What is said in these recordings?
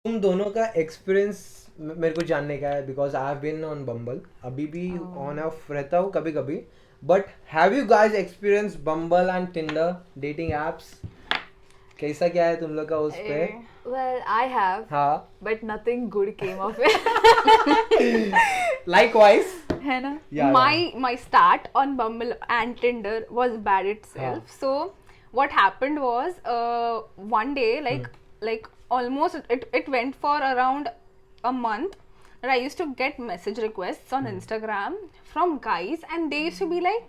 तुम दोनों का एक्सपीरियंस मेरे को जानने का है because I have been on Bumble, अभी भी ऑन ऑफ रहता हूँ कभी कभी, but have you guys experience Bumble and Tinder dating apps? कैसा क्या है तुम लोग का उस पे? Well, I have, हाँ, but nothing good came of it. likewise. है ना? Yeah, My start on Bumble and Tinder was bad itself. So what happened was one day, like almost it went for around a month that I used to get message requests on Instagram from guys, and they used to be like,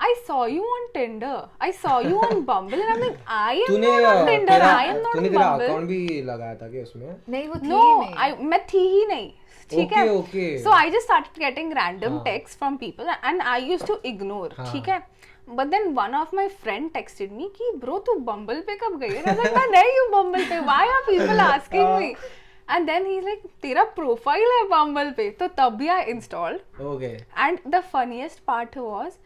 I saw you on Tinder, I saw you on Bumble, and I'm like, I am तूने not on Tinder, तेरा I am not तूने on तेरा Bumble. Account भी लगाया था क्या उसमें? नहीं वो थी No, नहीं. मैं थी ही नहीं. ठीक है. Okay. So I just started getting random texts from people and I used to ignore. ठीक है. But then one of my friend texted me कि bro तू Bumble पे कब गई है? And I was like मैं नहीं हूँ Bumble पे. Why are people asking me? And then he's like तेरा profile है Bumble पे. तो तब भी I installed. Okay. And the funniest part was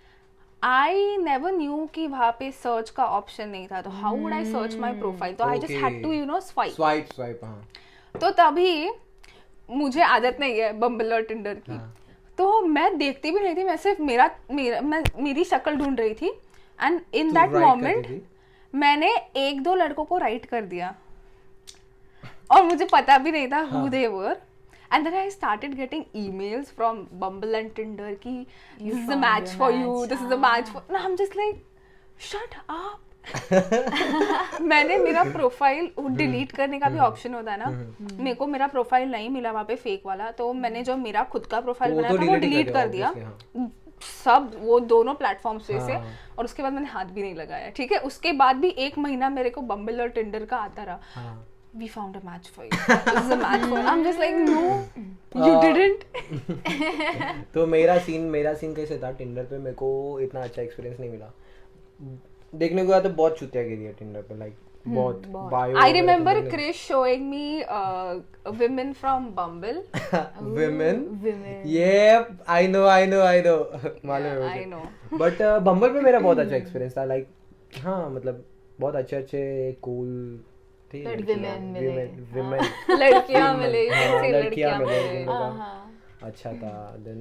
I never knew कि वहाँ पे search का option नहीं था. तो how would I search my profile? तो I just had to swipe हाँ. तो तभी मुझे आदत नहीं है बम्बल और टिंडर की. तो मैं देखती भी नहीं थी, मैं सिर्फ मेरी शक्ल ढूंढ रही थी. एंड इन दैट मोमेंट मैंने 1-2 लड़कों को राइट कर दिया और मुझे पता भी नहीं था who they were. And then I started getting emails from Bumble and Tinder की this is a match for you, this is a match for. I am just like shut up. मैंने मेरा प्रोफाइल डिलीट करने का भी option होता है ना, मेरे को मेरा प्रोफाइल नहीं मिला वहाँ पे फेक वाला, तो मैंने जो मेरा खुद का प्रोफाइल बनाया था वो डिलीट कर दिया सब, वो दोनों प्लेटफॉर्म्स से. और उसके बाद मैंने हाथ भी नहीं लगाया. ठीक है, उसके बाद भी 1 महीना मेरे को बम्बल और टिंडर का आता रहा. We found a match for you. This is a match for you. I'm just like no, you didn't. तो मेरा सीन कैसे था टिंडर पे, मेरे को इतना अच्छा एक्सपीरियंस नहीं मिला. देखने को तो बहुत चुतियागिरी है टिंडर पे, लाइक बहुत bio. I remember Krish showing me women from Bumble. women. Yeah, I know. मालूम है I know. बट बम्बल पे मेरा बहुत अच्छा एक्सपीरियंस था. लाइक हाँ, मतलब बहुत अच्छे कूल थे. लड़कियां मिले, लड़कियां मिले. हाँ. अच्छा था. Then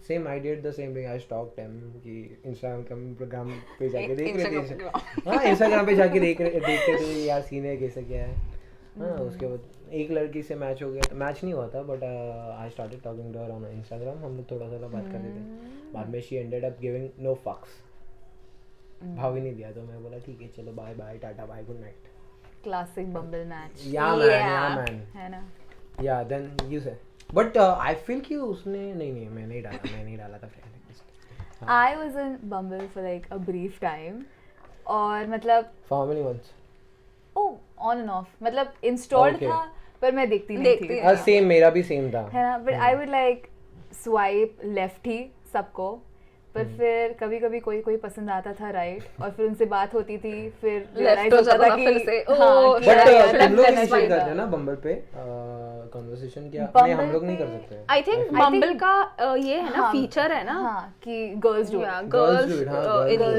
same I did the same thing. I stalked them कि इंस्टाग्राम पे जाके देख रहे थे. हाँ, इंस्टाग्राम पे जाके देखते थे यार सीन है कैसे क्या है. हाँ, उसके बाद एक लड़की से मैच हो गया. मैच नहीं हुआ था but I started talking to her on Instagram. हम लोग थोड़ा बात करते थे. बाद में she ended up giving no fucks. भाव ही नहीं दिया. तो मैं बोला ठीक है चलो bye bye tata bye good night. Classic Bumble match. Yeah man. है ना? Yeah, then you say. But I feel कि उसने नहीं मैं नहीं डाला था friend request. I was in Bumble for like a brief time. और मतलब For how many months? oh on and off. मतलब installed Okay. था पर मैं देखती नहीं थी. Same, मेरा भी same था. है ना? But I would like swipe left ही सबको. पर फिर कभी कोई पसंद आता था राइट, और फिर उनसे बात होती थी, फिर Left हो जाता था फिर से. बट तुम लोग नहीं शेयर करते ना बम्बल पे कन्वर्सेशन? क्या नहीं, हम लोग नहीं कर सकते. आई थिंक बम्बल का ये है ना, फीचर है ना, हाँ कि girls do it. Girls do it, हाँ,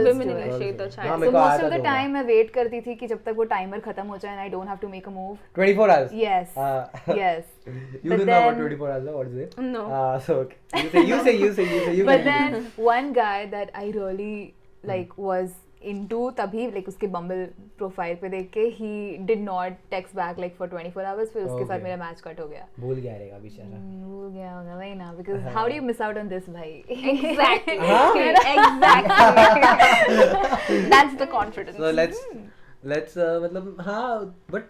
women do it. initiate the हाँ, chat. मेरे So को आया most था of the दोनों. time मैं वेट करती थी कि जब तक वो टाइमर खत्म हो जाए and I don't have to make a move. 24 hours. Yes. Yes. You But do know about then- 24 hours, what is it? No. So okay. You say. But then one guy that I really like was into तभी like उसके Bumble profile पे देख के he did not text back like for 24 hours. फिर उसके साथ Okay. मेरा match cut हो गया. भूल गया रहेगा बेचारा. भूल गया होगा वही ना, because how do you miss out on this भाई? Exactly. That's the confidence. So let's मतलब हाँ, but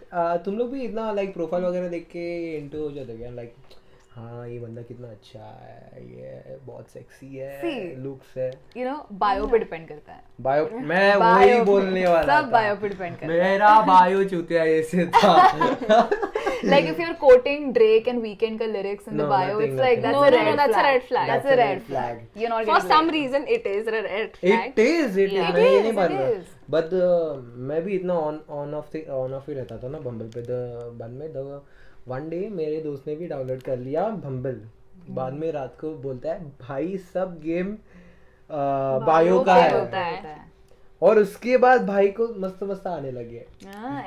तुम लोग भी इतना like प्रोफाइल वगैरह देख के into हो जाते क्या? like हाँ ये बंदा कितना अच्छा है, ये बहुत सेक्सी है, See, लुक्स है. You know bio पे डिपेंड करता है. बायो मैं वही बोलने वाला सब था. bio पे डिपेंड करता है. मेरा बायो चूतिया ऐसे था. Like if you're quoting Drake and Weeknd ka lyrics in the No, bio, nothing, it's like nothing. that's a red that's a red flag. That's a red flag. You're not For getting some laid. reason it is a red flag. It is. Yeah. मैं ये नहीं It मान रहा. is. But मैं भी इतना on off ही रहता था ना बम्बल पे. बाद में one day मेरे दोस्त ने भी डाउनलोड कर लिया बम्बल. बाद में रात को बोलता है भाई सब गेम बायो का होता है. है. और उसके बाद भाई को मस्त मस्त आने लगे.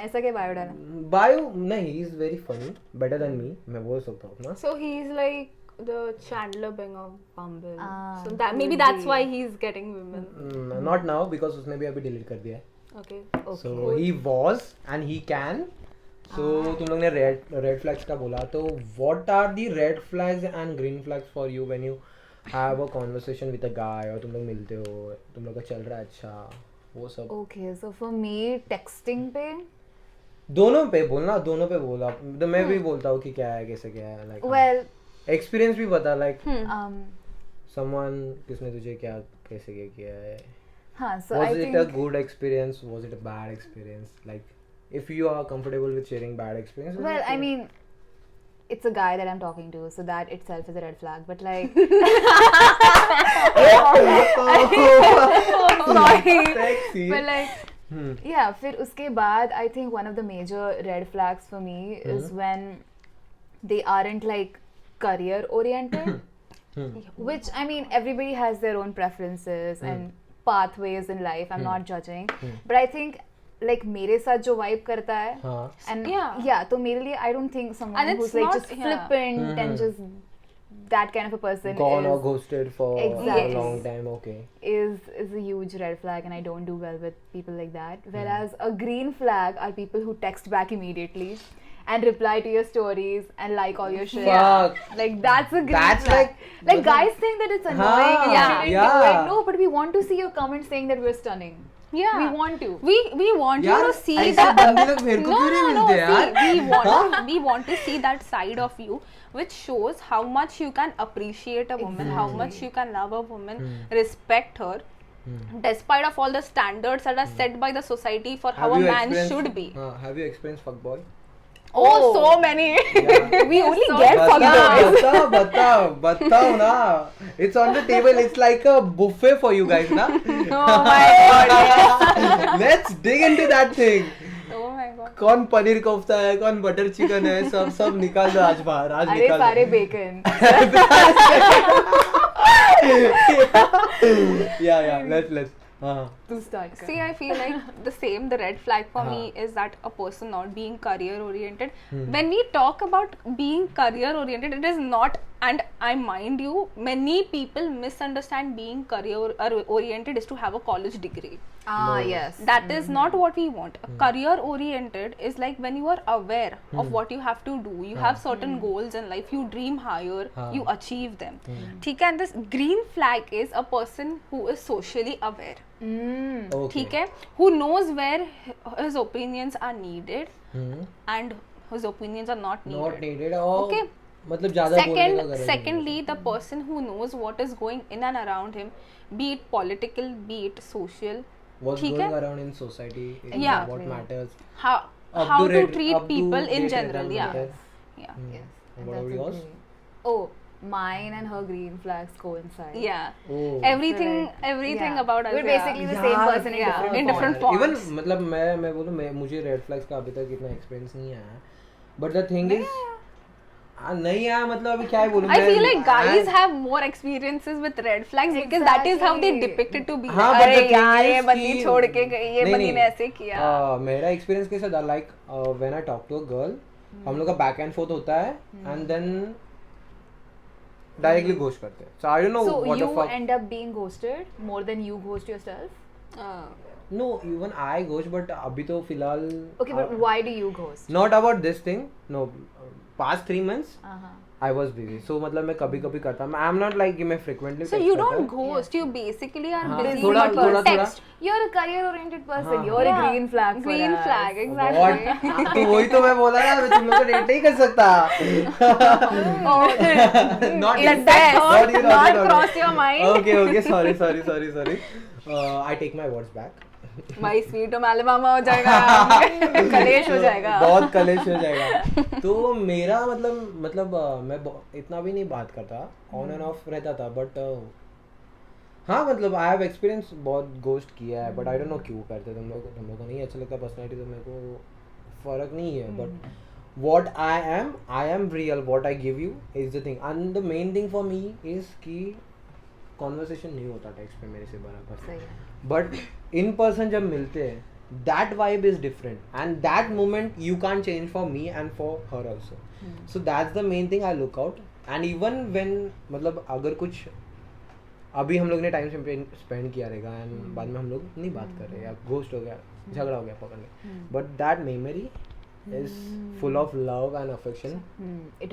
ऐसा क्या बायो डाला? बायो नहीं, he is very funny, better than me, मैं बोल सकता हूँ ना. So he's like the Chandler Bing of Bumble. So that could maybe that's be. why he's getting women. Not now because उसने भी अभी डिलीट कर दिया है. Okay. So he was and he can. So तुम लोग ने red flags का बोला, तो what are the red flags and green flags for you when you have a conversation with a guy और तुम लोग मिलते हो, तुम लोग का चल रहा है अच्छा, वो सब. Okay, so for me texting पे दोनों पे बोलना, दोनों पे बोला तो मैं भी बोलता हूँ कि क्या है कैसे क्या है, like well एक्सपीरियंस भी बता, like um someone किसने तुझे क्या कैसे क्या किया है. हाँ, so Was I it think a good experience? Was it a bad experience? Like, if you are comfortable with sharing bad experiences. well okay. I mean it's a guy that I'm talking to, so that itself is a red flag, but like sorry, Sexy. but like yeah, फिर उसके बाद I think one of the major red flags for me is when they aren't like career oriented, which I mean everybody has their own preferences and pathways in life. I'm not judging, but I think like मेरे साथ जो vibe करता है हाँ. and Yeah. तो मेरे लिए I don't think someone And who's it's like not- just flippant and just that kind of a person Gone or is ghosted for Exactly. a long time. Okay. is a huge red flag, and I don't do well with people like that. Whereas a green flag are people who text back immediately and reply to your stories and like all your shit. Fuck. Like that's a green That's flag. like Guys think that it's annoying and Yeah. you shouldn't do Yeah. it. No, but we want to see your comments saying that we're stunning. Yeah. We want to. We want you यार to see ऐसे that. बंदे लोग मेरे को No, क्यों नहीं no, no. मिलते यार? See, we want to see that side of you, which shows how much you can appreciate a woman, how much you can love a woman, respect her, despite of all the standards that are set by the society for how a man should be. Have you experienced fuckboy? Oh, so many. We only get fuckboys. बताओ ना. It's on the table. It's like a buffet for you guys, na? Oh my god. Yes. Let's dig into that thing. Oh my god. कौन पनीर कोफ्ता है, कौन butter chicken है, सब निकाल दो आज बाहर, आज अरे निकाल सारे दो. bacon. Yeah. Let's. To start. See, I feel like the same. The red flag for me is that a person not being career oriented. When we talk about being career oriented, it is not. And I mind you, many people misunderstand being career oriented is to have a college degree. Yes. That is not what we want. Career oriented is like when you are aware of what you have to do. You have certain goals in life. You dream higher. You achieve them. ठीक है? And this green flag is a person who is socially aware. Okay. ठीक है? Who knows where his opinions are needed and his opinions are not needed. Not needed. Okay. मतलब ज़्यादा बोलने का गरज नहीं. Secondly, the person who knows what is going in and around him, be it political, be it social. What's ठीक going है? around in society, Yeah. what matters. How Up to to rate- treat up to people in date general. rate Yeah. matters. Yeah. Yes. And And what that's about yours? agree. Oh, mine and her green flags coincide. Yeah. Oh. Everything Yeah. about us. We're yeah. basically the same person in different in forms. different Even forms. मतलब मैं बोलूँ मुझे red flags का अभी तक इतना experience नहीं आया. But the thing is नहीं आया मतलब अभी क्या ही बोलूँ. I feel like guys have more experiences with red flags because that is how they Exactly. depict it to be. हाँ, like, but the अरे thing यार ये is बंदी कि- छोड़ के गई, ये नहीं, बंदी ने नहीं. ऐसे किया. मेरा एक्सपीरियंस कैसा था, like when I talk to a girl, हम लोग का बैक एंड फोर्थ होता है एंड देन डायरेक्टली घोस्ट करते हैं. So I don't know So what you the fuck. end up being ghosted more than you ghost yourself? No even I ghost, but अभी तो फिलहाल Okay, but why do you ghost? Not about this thing. No past 3 months Uh-huh. I was busy. So मतलब मैं कभी कभी करता हूँ. I am not like कि मैं frequently So text you करता don't हूँ. ghost. You basically are हाँ, busy. थोड़ा- but you थोड़ा- text. You're a career-oriented person. हाँ. You're Yeah. a green flag. For Green us. flag, What? exactly. तो वही तो मैं बोला ना, मैं तुम लोग को date नहीं कर सकता. Not Let you. that Not thought you, not you. cross your mind. Okay. Sorry. I take my words back. भाई स्वीट और मालवामा हो जाएगा. कलेश हो जाएगा. बहुत कलेश हो जाएगा. तो मेरा मतलब मैं इतना भी नहीं बात करता, ऑन एंड ऑफ रहता था. बट हाँ मतलब आई हैव एक्सपीरियंस बहुत गोस्ट किया है. बट आई डोंट नो क्यों करते तुम लोग को नहीं अच्छा लगता पर्सनैलिटी, तो मेरे को फर्क नहीं है. But what I am real, what I give you is the thing. And the main thing for me is कि कॉन्वर्सेशन नहीं होता टेक्स्ट पे मेरे से बराबर, सही है. बट इन पर्सन जब मिलते हैं that vibe is different and that moment you can't change for me and for her also. So that's the main thing I look out. And even when मतलब अगर कुछ अभी हम लोग ने टाइम स्पेंड किया रहेगा एंड बाद में हम लोग नहीं बात कर रहे या घोस्ट हो गया, झगड़ा हो गया पकड़ ले, but that memory is full of love and affection. It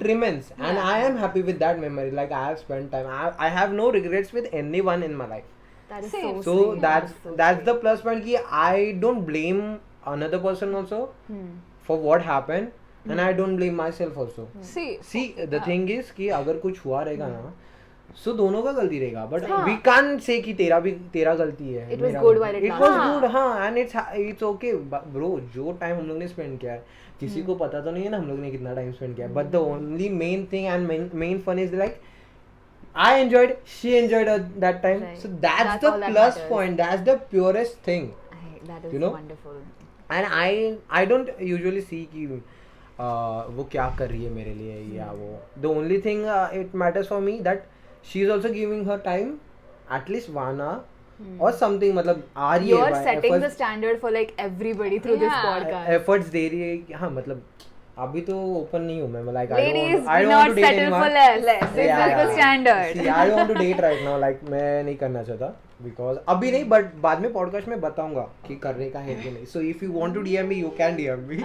remains and I am happy with that memory. Like I have spent time, I have no regrets with anyone in my life. That is Same. so So sweet. that's the plus point ki I don't blame another person also for what happened and I don't blame myself also. See the thing is कि अगर कुछ हुआ रहेगा ना, so दोनों का गलती रहेगा, but we can't say कि तेरा गलती है. It was good while it was good, हाँ, and it's okay bro. जो टाइम हम लोग ने स्पेंड किया है किसी को पता तो नहीं है ना हम लोग ने कितना टाइम स्पेंड किया है, but the only main thing and main fun is like I enjoyed, she enjoyed that time. Right. So that's the all that plus matters. point. That's the purest thing. That is You know? wonderful. And I don't usually see कि वो क्या कर रही है मेरे लिए या वो. The only thing it matters for me that she is also giving her time at least 1 hour or something. मतलब आ रही है. You're setting the standard for like everybody through this podcast. Efforts दे रही है. हाँ मतलब अभी तो ओपन नहीं हूँ मैं. Like Ladies, I do don't want not to date settle anyone. for less. This is the standard. See, I don't want to date right now. Like मैं नहीं करना चाहता because अभी नहीं, but बाद में पॉडकास्ट में बताऊंगा कि करने का है कि नहीं. So if you want to DM me, you can DM me.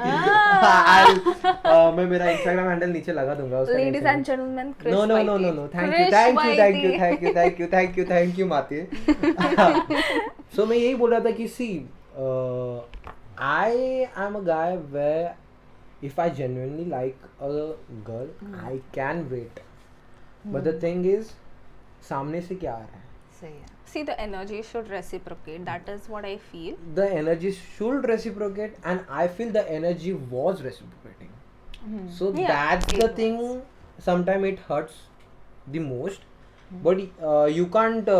मैं मेरा Instagram handle नीचे लगा दूंगा. Ladies and gentlemen, Chris No. Thank you Mati. So मैं यही बोल रहा था कि see, I am a guy where if I genuinely like a girl, I can wait. But the thing is, सामने से क्या आ रहा है? सही है. See, the energy should reciprocate. That is what I feel. The energy should reciprocate, and I feel the energy was reciprocating. So Yeah, that's the thing. Sometimes it hurts the most, but you can't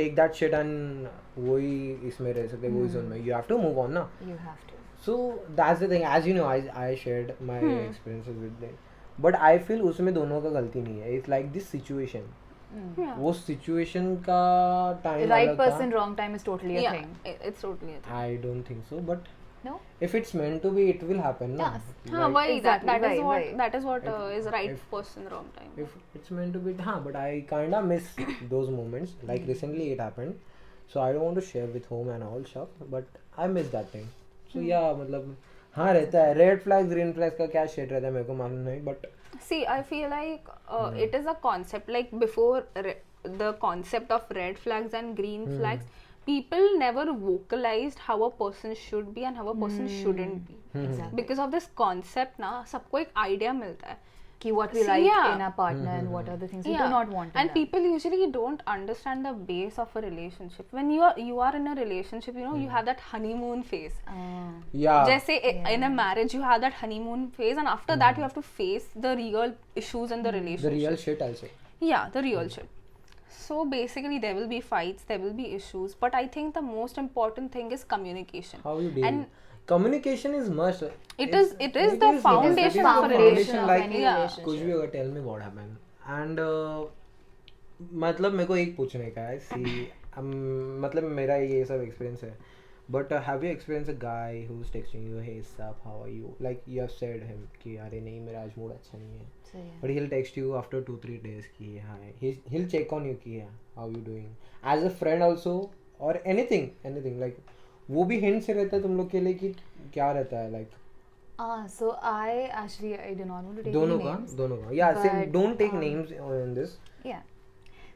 take that shit and वही इसमें रह सकते, वही zone में. You have to move on ना. You have to. So that's the thing. As you know, I shared my experiences with them. But I feel उसमें दोनों का गलती नहीं है. It's like this situation. Yeah. वो situation का time Right अलग था. person, wrong time is totally a Yeah, thing. it's totally a thing. I don't think so. But No? if it's meant to be, it will happen. Na? Yes. हाँ, वही Exactly, that is right, what right. that is what is right if- person wrong time. If it's meant to be, हाँ. But I kinda miss those moments. Like recently it happened. So I don't want to share with home and all stuff. But I miss that thing. So yeah, मतलब हाँ रहता है. Red flags, green flags का क्या shit रहता है मेरे को मालूम नहीं. But See, I feel like it is a concept. Like before the concept of red flags and green flags, people never vocalized how a person should be and how a person shouldn't be. Exactly. Because of this concept ना सबको एक idea मिलता है. कि what we See, like yeah. in our partner and what are the things we Yeah. do not want in And them. people usually don't understand the base of a relationship. When you are in a relationship, you know, you have that honeymoon phase. yeah. जैसे in a marriage you have that honeymoon phase, and after that you have to face the real issues in the relationship. The real shit I'll say. Yeah, the real shit. So basically there will be fights, there will be issues, but I think the most important thing is communication. How you deal. And communication is must. it is the foundation of a foundation relationship. of like any yeah. relationship. कुछ भी होगा, tell me what happened. And मतलब मेरे को एक पूछने का है. See, मतलब मेरा ये सब experience है. But have you experienced a guy who's texting you, hey sup, how are you? Like you have said him कि अरे नहीं मेरा आज मूड अच्छा नहीं है. So, yeah. But he'll text you after 2-3 days कि hi. He'll check on you कि how you doing. As a friend also or anything like वो भी hint से रहता है तुम लोग के लिए कि क्या रहता है like. So I do not want to take दोनों any का names. yeah, same. But, Don't take names in this. Yeah.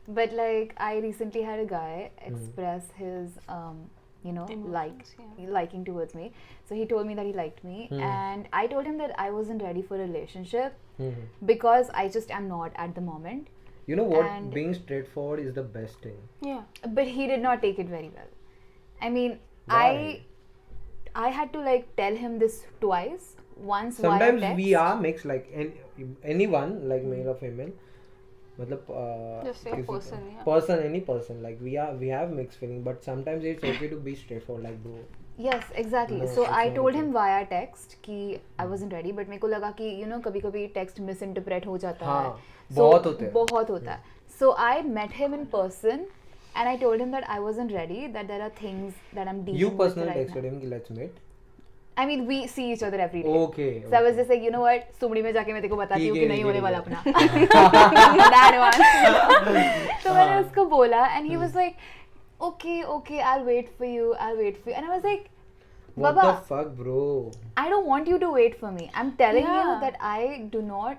But like I recently had a guy express his Emotions, liking towards me. So he told me that he liked me, and I told him that I wasn't ready for a relationship because I just am not at the moment. You know what? And- Being straightforward is the best thing. Yeah. But he did not take it very well. I mean, Why? I had to like tell him this twice. Once via Sometimes text. we are mixed, like anyone, like male or female. मतलब Just say किसी- person, yeah. person, any person, like we have mixed feeling, but sometimes it's okay to be straightforward, like bro, Yes, exactly. No, So it's I not told okay. him via text कि I wasn't ready, but मेरे को लगा कि you know कभी-कभी text misinterpret हो जाता है. हाँ, बहुत होते हैं. बहुत होता है. So I met him in person and I told him that I wasn't ready, that there are things that I'm dealing You with personally right texted now. him कि let's meet. I mean, we see each other every day. Okay. So I was just like, you know what, सुमड़ी में जाके मैं तेरे को बताती हूँ कि नहीं होने वाला अपना. That one. तो मैंने उसको बोला and he was like, okay, I'll wait for you. And I was like, What Baba, the fuck, bro? I don't want you to wait for me. I'm telling Yeah. you that I do not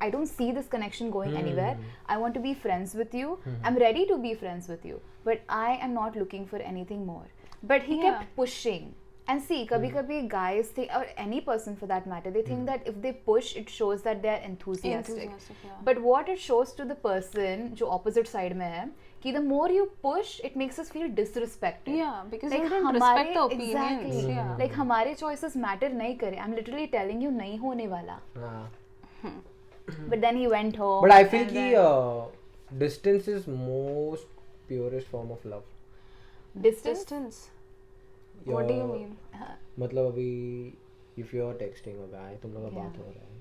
I don't see this connection going anywhere. I want to be friends with you. I'm ready to be friends with you. But I am not looking for anything more. But he Yeah. kept pushing. And see, kabhi guys think, or any person for that matter, they think that if they push, it shows that they're enthusiastic. Yeah. But what it shows to the person, जो opposite side में है, कि the more you push, it makes us feel disrespected. Yeah, because Like you don't हमारे respect the opinions. exactly. Yeah. Like हमारे choices matter नहीं करे. I'm literally telling you नहीं होने वाला. हाँ. But then he went home. But I feel and कि then- distance is most purest form of love. distance. Distance. What do you Your- mean? मतलब अभी if you are texting a guy, तुम लोग का बात हो रहा है,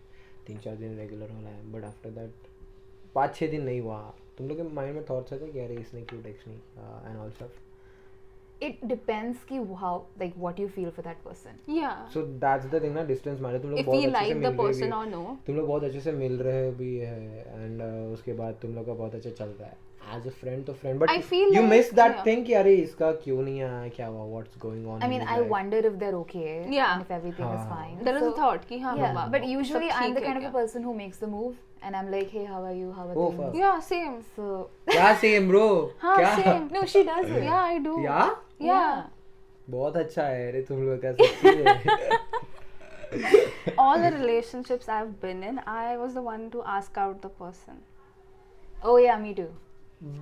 3-4 दिन रेगुलर हो रहा है, but after that 5-6 दिन नहीं हुआ, तुम लोग के माइंड में थॉट्स आते कि अरे इसने क्यों टेक्स्ट नहीं किया and all stuff. It depends कि how like what you feel for that person. Yeah. So that's the thing ना, distance माने तुम लोग If बहुत we अच्छे से like मिल the रहे भी person or no. तुम लोग बहुत अच्छे से मिल रहे भी है and उसके बाद तुम लोग का बहुत अच्छा चल रहा है as a friend to friend, but I feel you like- miss that yeah. thing कि अरे इसका क्यों नहीं आया, क्या हुआ, what's going on. I mean, in I his life. wonder if they're okay. Yeah. And if everything is हाँ. fine. There is a So- thought कि हाँ Yeah, बाबा. but usually सब I'm the ठीक kind है of a क्या? person who makes the move, and I'm like, hey, how are you? How are Oh, things? fuck. Yeah, same. So क्या same bro, हाँ, क्या same. no, she does it. Yeah, I do. या Yeah. बहुत अच्छा है अरे तुम लोग का सच्ची है. All the relationships I've been in, I was the one to ask out the person. Oh yeah, me too.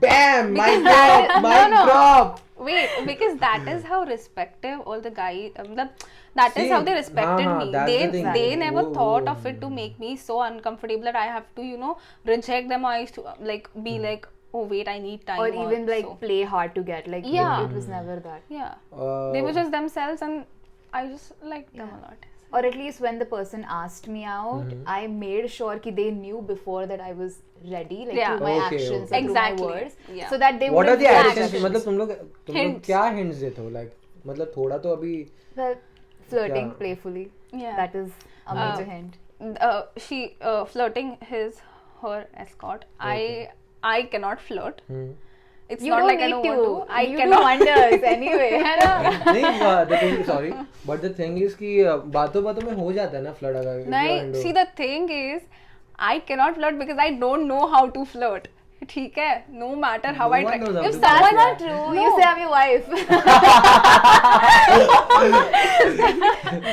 Bam, mic Because drop, that- mic no. drop. Wait, because that is how respective all the guys, that is See, how they respected हाँ, me. that's They the thing. they never वो- thought वो- of it to make me so uncomfortable that I have to, you know, reject them. I used to like be like, oh wait, I need time. Or even like so. play hard to get. Like Yeah. it was never that. Yeah, Uh, they were just themselves, and I just liked them a lot. Or at least when the person asked me out, I made sure कि they knew before that I was ready, like Yeah. through my Okay, actions, okay. or through my Exactly. words, Yeah. so that they what are wouldn't the feel actions? judged. मतलब तुम लोग Hints. क्या hints देते हो, like मतलब थोड़ा तो अभी Well, flirting Yeah. playfully. Yeah. That is a major hint. She flirting her escort. I cannot flirt. It's You not don't like I need don't to. want to. I you cannot. do wonders anyway, है ना? नहीं the thing sorry but the thing is कि बातों में हो जाता है ना फ्लर्ट अगर if you are नहीं, into- see the thing is, I cannot flirt because I don't know how to flirt. ठीक है, no matter how No I one try. knows how If to That's someone, not true. You say I'm your wife.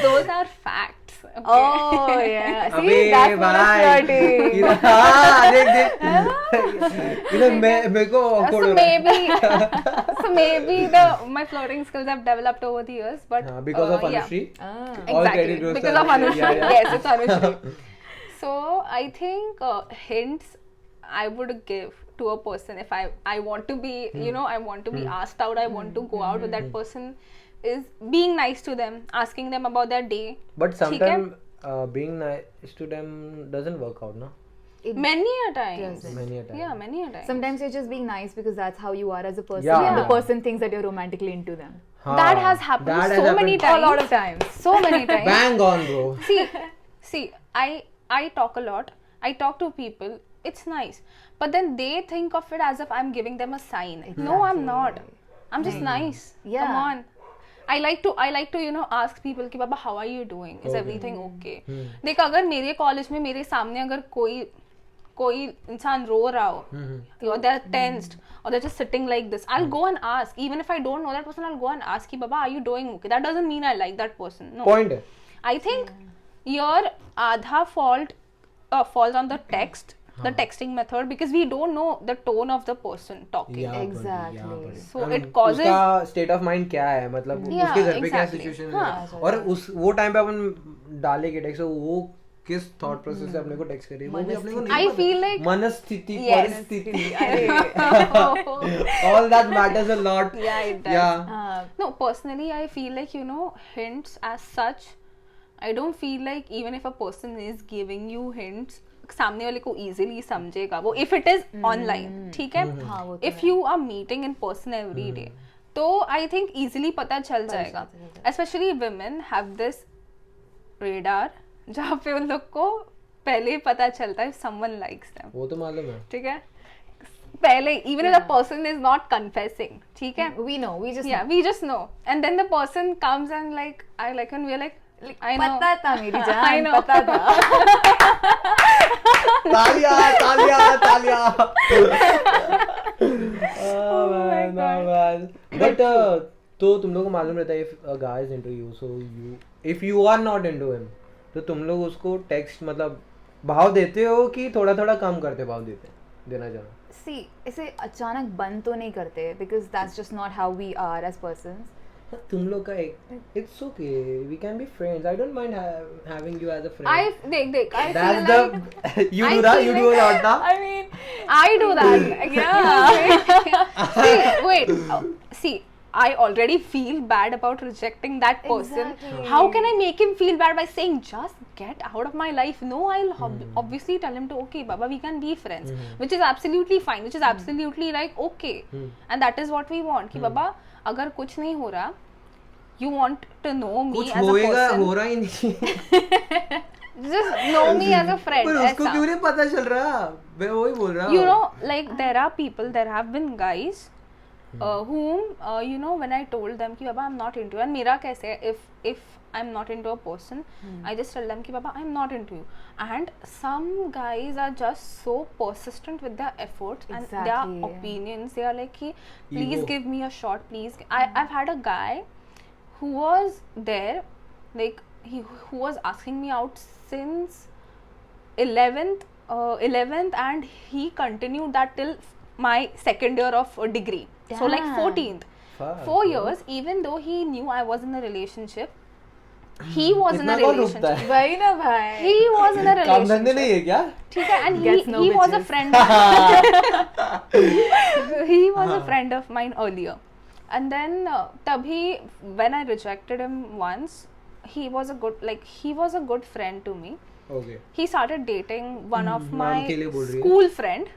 those are facts. Okay. Oh yeah. See, अबे that's not a भाई flirting. हाँ देख इधर मेरे को awkward So हो रहा है. maybe my flirting skills have developed over the years, but हाँ, because of yeah. Anushri Ah. all Exactly, credit goes to because of Anushri. Yeah, yeah. Yes, it's Anushri. So I think hints I would give to a person if I want to be, you know, I want to be asked out, I want to go out with that person, is being nice to them, asking them about their day. but ठीक है? sometimes being nice to them doesn't work out ना Many a times. doesn't. many a time Yeah, many a times. Sometimes you're just being nice because that's how you are as a person. Yeah. And the Yeah. person thinks that you're romantically into them. हाँ, That has happened that has so many happened. times. A lot of times. So many times. bang on bro See, I talk a lot. I talk to people. It's nice, but then they think of it as if I'm giving them a sign. No, I'm not. I'm just nice. Yeah. Come on. I like to you know ask people कि बाबा how are you doing? Is everything okay? देख अगर मेरे college में मेरे सामने अगर कोई इंसान रो रहा हो, or they're tensed, or they're just sitting like this, I'll go and ask. Even if I don't know that person, I'll go and ask कि बाबा are you doing okay? That doesn't mean I like that person. No. point है I think your adha fault falls on the text, the texting method, because we don't know the tone of the person talking. Yeah, buddy, Exactly. yeah, buddy. So I mean, it causes- उसका state of mind क्या है, मतलब Yeah, उसके घर पे क्या exactly. situation हाँ. है, और उस वो टाइम पे अपन डाले के टेक्स्ट वो किस थॉट प्रोसेस से अपने को टेक्स्ट कर रही है वो भी अपने को नहीं I पता। feel like मनस्थिति, Yes. परिस्थिति, अरे all that matters a lot. yeah, it does. Yeah. हाँ, No, personally, I feel like, you know, hints as such, I don't feel like even if a person is giving you hints, सामने वाले को easily समझेगा वो, if it is online, ठीक है? हाँ, वो तो If you are meeting in person every day, तो I think easily पता चल जाएगा. Especially women have this radar, जहाँ पे उन लोग को पहले पता चलता है if someone likes them. वो तो मालूम है. ठीक है? पहले even if the person is not confessing, ठीक है? we know, we just Yeah, know. we just know. And then the person comes and like, I like, and we're like, I know. पता था मेरी I जान, know. पता था. तालियां, तालियां, तालियां. Oh my God. man. But तो तुम लोग को मालूम रहता है if a guy is into you, so if you are not into him, तो तुम लोग उसको टेक्स्ट मतलब भाव देते हो कि थोड़ा थोड़ा कम करते भाव देना जाना. See, इसे अचानक बंद तो नहीं करते because that's just not how we are as persons. तुम लोग का एक it's okay, we can be friends. I don't mind having you as a friend. देख, I That's feel like, the you I do that, feel you do a lot now. I mean, I do that. Yeah. See, wait. See, I already feel bad about rejecting that person. Exactly. How can I make him feel bad by saying, just get out of my life? No, I'll obviously tell him to, okay, Baba, we can be friends. Which is absolutely fine. Which is absolutely like, okay. And that is what we want. कि Baba, अगर कुछ नहीं हो रहा, you want to know me कुछ as a होएगा, person. हो रहा ही नहीं. Just know me as a friend. पर उसको ऐसा. क्यों नहीं पता चल रहा? मैं वही बोल रहा हूँ. You know, like there are people, there have been guys whom you know, when I told them कि बाबा I'm not into you, and मेरा कैसे है, if I'm not into a person, I just tell them कि बाबा I'm not into you, and some guys are just so persistent with their efforts and Exactly. their opinions. They are like कि please Ego. give me a shot, please. I've had a guy who was there, like who was asking me out since 11th and he continued that till my second year of degree. So like Damn. 14th. Fuck, 4 bro. years, even though he knew I was in a relationship, he was in a इतना कौन रुकता relationship. है? वही ना भाई. He was in a काम धंधे relationship. नहीं है क्या? ठीक है, and Gets no he was a bitches. friend. He was a friend of mine earlier, and then तभी when I rejected him once, he was a good friend to me. Okay. He started dating one of नाम my के लिए बोल रही है. school friend,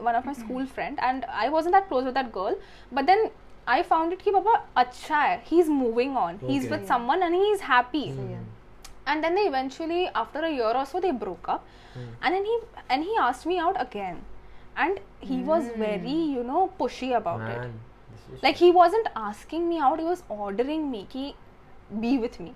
one of my school friend, and I wasn't that close with that girl. But then I found it कि बाबा अच्छा है, he's moving on, he's Okay. with someone and he's happy. Yeah. And then they eventually, after a year or so, they broke up, and then he asked me out again, and he was very, you know, pushy about it. Man, this is Like he wasn't asking me out, he was ordering me कि be with me.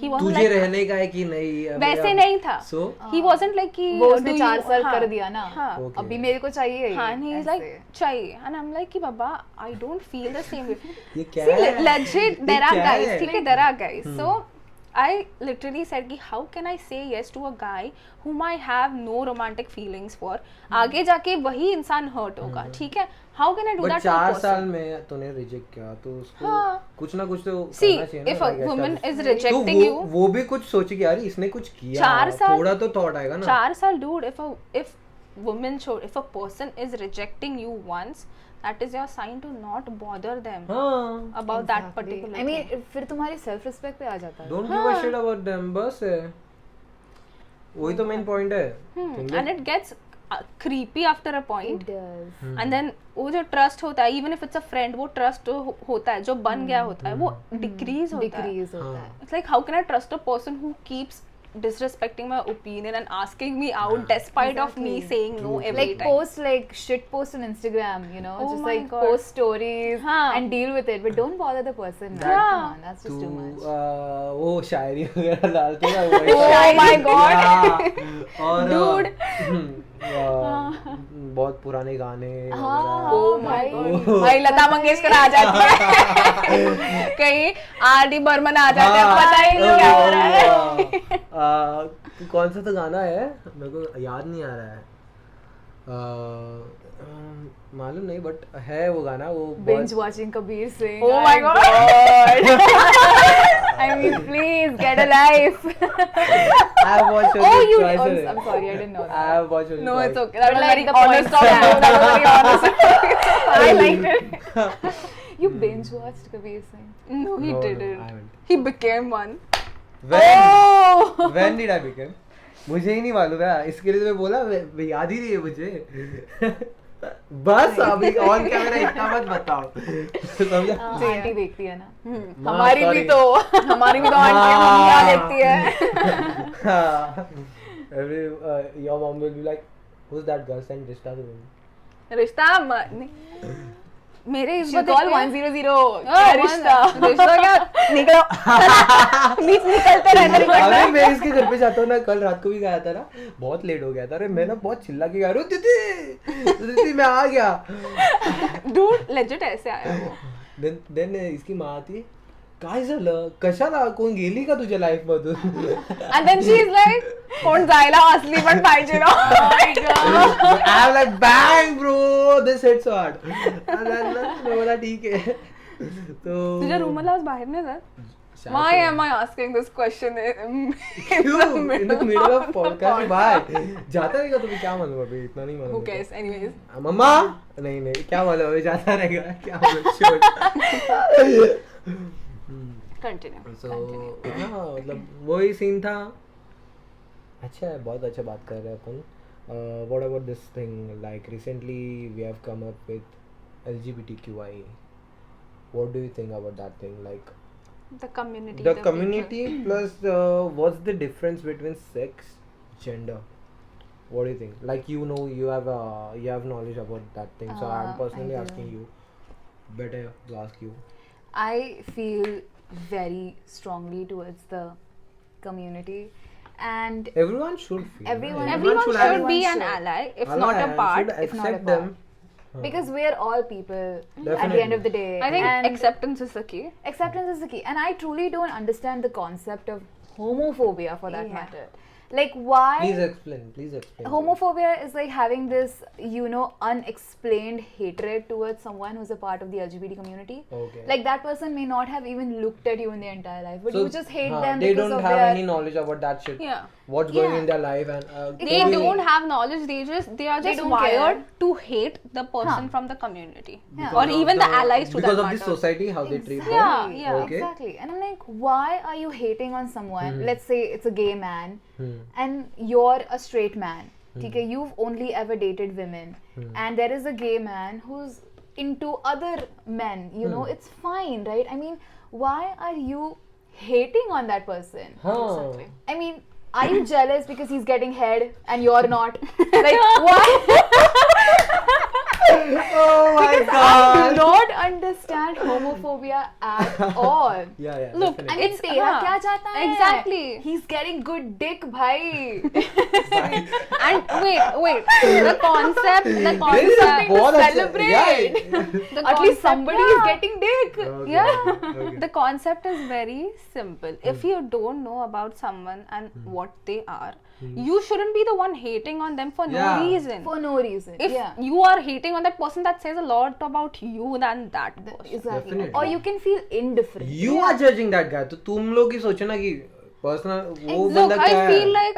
He wasn't तुझे like रहने का है कि नहीं? अभी वैसे अब- नहीं था. So He wasn't like कि वो उसने do 4 you- साल हाँ, कर दिया ना. हाँ. Okay. अभी मेरे को चाहिए ही. हाँ, and he's ऐसे. like चाहिए, and I'm like कि बाबा I don't feel the same way. ये क्या See, है? legit, there ये are क्या guys, है? ठीक है, there are guys. So I literally said कि how can I say yes to a guy whom I have no romantic feelings for? आगे जाके वही इंसान hurt होगा, ठीक है? How can I do But that to a 4 person? साल में तूने रिजेक्ट किया तो उसको हाँ. कुछ ना कुछ तो See, करना चाहिए ना. if a like woman establish. is तो rejecting you, वो भी कुछ सोचे कि यार इसने कुछ किया. 4 साल थोड़ा तो थॉट आएगा ना. 4 साल, dude, if a person is rejecting you once, that is your sign to not bother them हाँ. about that Exactly. particular I mean, thing. फिर तुम्हारी सेल्फ रिस्पेक्ट पे आ जाता है. Don't give a shit about them. बस है. वही तो मेन पॉइंट है. तुम लोग- And it gets creepy after a point. It does. And then वो जो ट्रस्ट होता है, even if it's a friend, वो ट्रस्ट होता है जो बन गया होता है, वो डिक्रीज होता है. Decrease होता हाँ. है. It's like how can I trust a person who keeps disrespecting my opinion and asking me out despite of me Exactly. saying no every Like time. post like shit post on Instagram, you know, Oh just my like God. post stories हाँ. and deal with it, but don't bother the person. Man. Yeah. Come on, that's just too much. वो शायरी वगैरह डालते ना वो Oh my God. Yeah. और Dude. बहुत पुराने गाने हाँ, Oh वगैरह. my भाई. God. भाई लता मंगेशकर आ जाती है कहीं आर.डी. बर्मन आ जाते हैं, पता ही नहीं क्या हो रहा है. कौन सा तो गाना है मेरे को याद नहीं आ रहा है. मालूम नहीं बट है वो गाना. वो Binge watching Kabir Singh. Oh my God. I mean, please get a life. I have watched it Oh, you. twice. Oh, a day. I'm sorry, I didn't know I that. have watched it No, twice. it's okay. That But was like very the honest points of you. That was very honest. I liked it. You binge watched Kabir Singh? No, he No, didn't. I haven't. He became one. When? Oh. When did I become? मुझे ही नहीं मालूम है, इसके लिए तो मैं बोला, याद ही नहीं है मुझे. बस अभी ऑन कैमरा इतना मत बताओ. समझा? आंटी देखती है ना. माँ, हमारी भी sorry. तो हमारी भी तो आंटी मम्मियाँ देखती है. Your mom will be like, who's that girl send Rishta to me? रिश्ता मेरे इस She'll call 100. क्या रिश्ता. रिश्ता क्या निकलो बीच निकलते रहते अरे मैं इसके घर पे जाता हूँ ना, कल रात को भी गया था ना, बहुत लेट हो गया था. अरे मैं ना बहुत चिल्ला के गा रहा हूँ, दीदी मैं आ गया. डूड लेजिट ऐसे आया वो. देन इसकी माँ आती, काय झालं, कशाला, कोण गेली का तुझ्या लाईफ मधून? And then she is like कोण जायला असली पण पाहिजे ना. Oh my god. I'm like bang bro, this hit so hard. And then मैं बोला ठीक है. तो तुझ्या रूमला आज बाहेर नाही जात. Why am I asking this question in क्यों the in the middle of podcast? Why? जाता रहेगा तो क्या मालूम अभी, इतना नहीं मालूम. Who cares? Anyways. मम्मा नहीं क्या मालूम अभी, जाता रहेगा क्या मालूम. Continue. So हाँ मतलब वही सीन था. अच्छा है, बहुत अच्छा बात कर रहे हैं अपन. What about this thing? Like recently we have come up with LGBTQI. What do you think about that thing? Like The community. the the community plus what's the difference between sex, gender? What do you think? Like you know you have knowledge about that thing. So I'm personally I do. asking you. Better to ask you. I feel very strongly towards the community, and Everyone should feel. Everyone- right? Everyone should Everyone be an should. ally, if Ally not a and part. should if not a accept them. because we're all people at the Definitely. end of the day. I think and acceptance is the key. acceptance is the key, and I truly don't understand the concept of homophobia for that Yeah. matter. Like why Please explain. homophobia is like having this unexplained hatred towards someone who's a part of the LGBT community. Okay. Like that person may not have even looked at you in their entire life, but So, you just hate हाँ, them they because don't of have their any knowledge about that shit. Yeah. What's going Yeah. in their life and They could be- don't have knowledge. They are They just don't wired care. to hate the person Huh. from the community, Yeah. or because of even the allies to because that of matter. this society, how they treat Yeah, them. yeah. Okay. Exactly. And I'm like, why are you hating on someone? Let's say it's a gay man and you're a straight man. Okay, you've only ever dated women, and there is a gay man who's into other men. It's fine, right? I mean, why are you hating on that person? Huh. I mean, are you jealous because he's getting head and you're not? Like, why? Oh my I do god. not understand homophobia at all. Yeah. Look, definitely. I mean, It's- तेरा हाँ, क्या चाहता है? exactly. He's getting good dick, भाई. And wait, the concept, This is बहुत अच्छा- celebrate. Yeah. At least somebody is getting dick. Okay, Yeah. okay. The concept is very simple. If you don't know about someone and what they are, you shouldn't be the one hating on them for Yeah. no reason. For no reason. If yeah. you are hating on that person, that says a lot about you than that person. Exactly. Definitely. Or you can feel indifferent. You are judging that guy. तो तुम लोग ही सोचो ना कि personal वो Look, बंदा क्या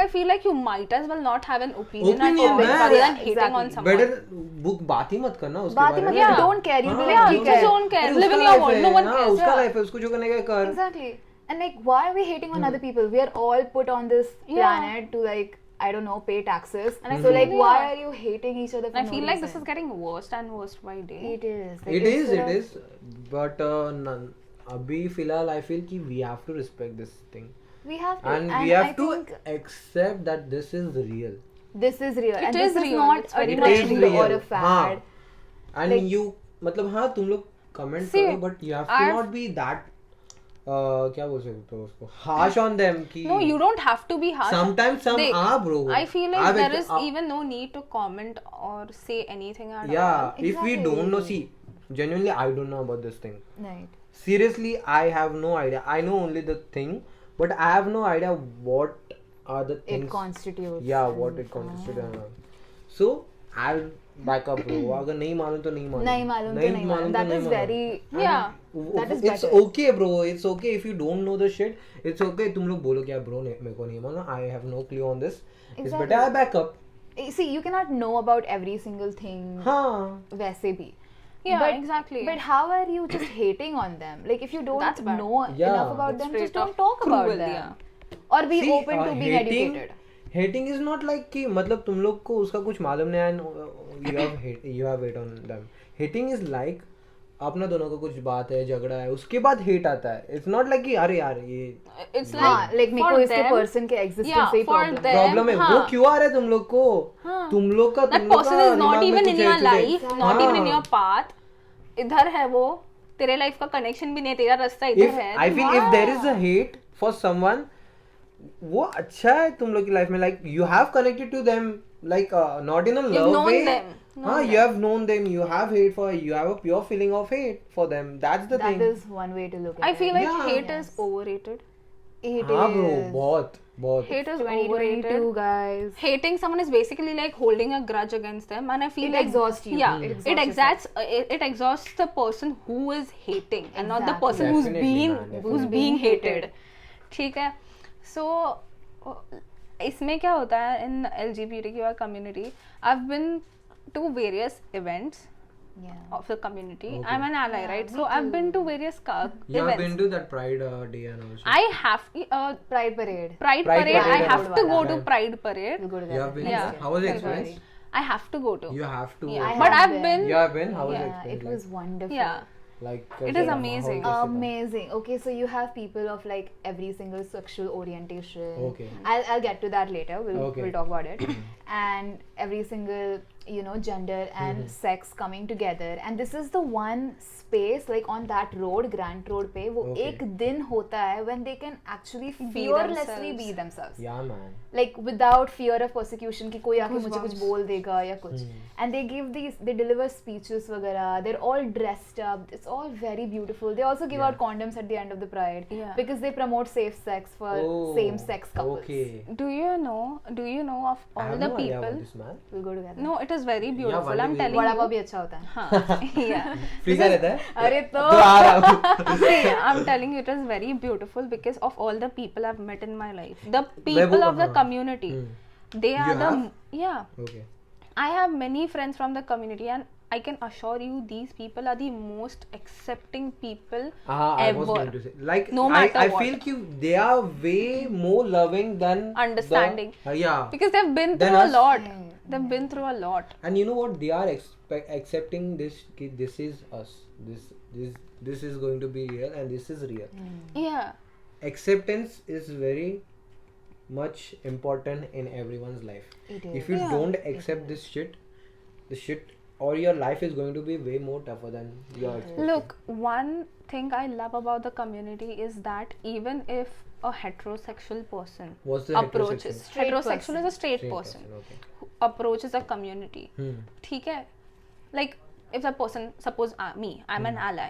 I feel like you might as well not have an opinion, Opinion, on topic man. rather than Yeah, hating on exactly. someone. Better book बात ही मत करना उसके बात ही बारे मत में. करना, don't care, you हाँ, really don't just don't care. अरे Live in उसका your life world, है, no one हाँ, cares, उसका yeah. लाइफ है, उसको जो करने का कर. Exactly. And like, why are we hating on other people? We are all put on this planet to like, I don't know, pay taxes. And so like, why are you hating each other for I no feel like this is reason? getting worse and worse by day. It is. Like, It instead of- is. But अभी फिलहाल I feel कि we have to respect this thing. We have to. And we have I to think accept that this is real. this is real. It and is this is real. not It's a very It much is trend real. or a fad. हाँ. And Like- you मतलब हाँ तुम लोग comment See, करो but you have to I've- not be that क्या बोल सकते हो उसको harsh on them कि No, you don't have to be harsh. sometimes some They- are bro. I feel like I've there ex- is even no need to comment or say anything at all. yeah if we Exactly. don't know, see genuinely I don't know about this thing. Right. Seriously, I have no idea. I know only the thing, but I have no idea what are the things. It constitutes. Yeah, what it constitutes. So I'll back up bro. अगर नहीं मालूम तो नहीं मालूम. नहीं मालूम तो नहीं मालूम. That is very yeah. That is It's better. okay bro. It's okay if you don't know the shit. It's okay. तुम लोग बोलो क्या bro मेरे को नहीं मालूम. I have no clue on this. It's Exactly. better I back up. See, you cannot know about every single thing. हाँ. वैसे भी. Yeah, but, exactly. But how are you just hating on them? Like if you don't That's bad. know Yeah, enough about them, straight just don't up talk about cruel, them. yeah. Or be See, open to being educated. Hating is not like कि मतलब तुम लोग को उसका कुछ मालूम नहीं है and you have hate on them. Hating is like अपना दोनों को कुछ बात है झगड़ा है उसके बाद hate आता है. It's not like कि अरे यार ये It's हाँ, like मेरे को for इसके them- person के existence yeah, से ही for problem them- प्रॉब्लम है. हाँ. वो क्यों आ रहा है तुम लोग को? तुम लोग का that person is not even in your life, not even in your हाँ. path. इधर है वो, तेरे लाइफ का कनेक्शन भी नहीं, तेरा रास्ता इधर If है. I feel if there is a hate for someone, वो अच्छा है तुम लोग की लाइफ में. Like you have connected to them, like not in a You've love known way. them. हाँ, you have known them. You have hate for. You have a pure feeling of hate for them. That's the That thing. is one way to look at I it. feel like Yeah. hate is overrated. It हाँ bro, is बहुत बहुत. Hate is 2022 overrated. guys. Hating someone is basically like holding a grudge against them, and I feel It like exhausts you. Yeah, It it exhausts exhausts the person who is hating and not the Exactly. person Definitely, man, who's definitely. being hated. ठीक है. So इसमें क्या होता है in LGBTQ community? I've been to various events Yeah. of the community. Okay. I'm an ally, right? So I've been to various You have events. been to that Pride Day and also. I have Pride parade. Pride Pride parade. I parade have and to all go that. to Pride parade. We'll go to You that. have been. Yeah. How was the February. experience? I have to go to. You have to. Yeah, I But have I've been. been. You have been. How was the Yeah, experience? It was wonderful. Yeah. Like. It is कैसे था? amazing. How कैसे था? Amazing. Okay, so you have people of like every single sexual orientation. Okay. I'll get to that later. We'll Okay. talk about it. And every single gender and sex coming together. And this is the one space like on that road, Grant Road पे वो Okay. एक दिन होता है when they can actually fearlessly themselves. be themselves. Yeah man. Like without fear of persecution कि कोई आके मुझे कुछ Goosebumps. बोल देगा या कुछ. And they give they deliver speeches वगैरह. They're all dressed up. It's all very beautiful. They also give out condoms at the end of the Pride Yeah. because they promote safe sex for Oh, same-sex couples. Okay. Do you know of I all have the no idea about people? this man. We'll go together. No, it is very beautiful. why I'm do we- telling vada pav you. भी अच्छा होता है. हाँ, yeah. Free का रहता है? अरे तो तो आ रहा हूँ. See, I'm telling you, it is very beautiful because of all the people I've met in my life. The people of the community, they are You the have? yeah. Okay. I have many friends from the community, and I can assure you, these people are the most accepting people I was ever. going to say. Like No matter I what. feel कि they are way more loving than Understanding. Yeah. Because they've been Then through a us. lot. They've been through a lot. And you know what? They are accepting this. कि this is us. This is going to be real, and this is real. Yeah. Acceptance is very much important in everyone's life. It If you don't accept this shit, the shit, or your life is going to be way more tougher than your expectation. Look, one thing I love about the community is that even if a heterosexual person What's the approaches Straight heterosexual is a straight Straight person okay. who approaches a community. ठीक है, like if the person, suppose me, I'm an ally.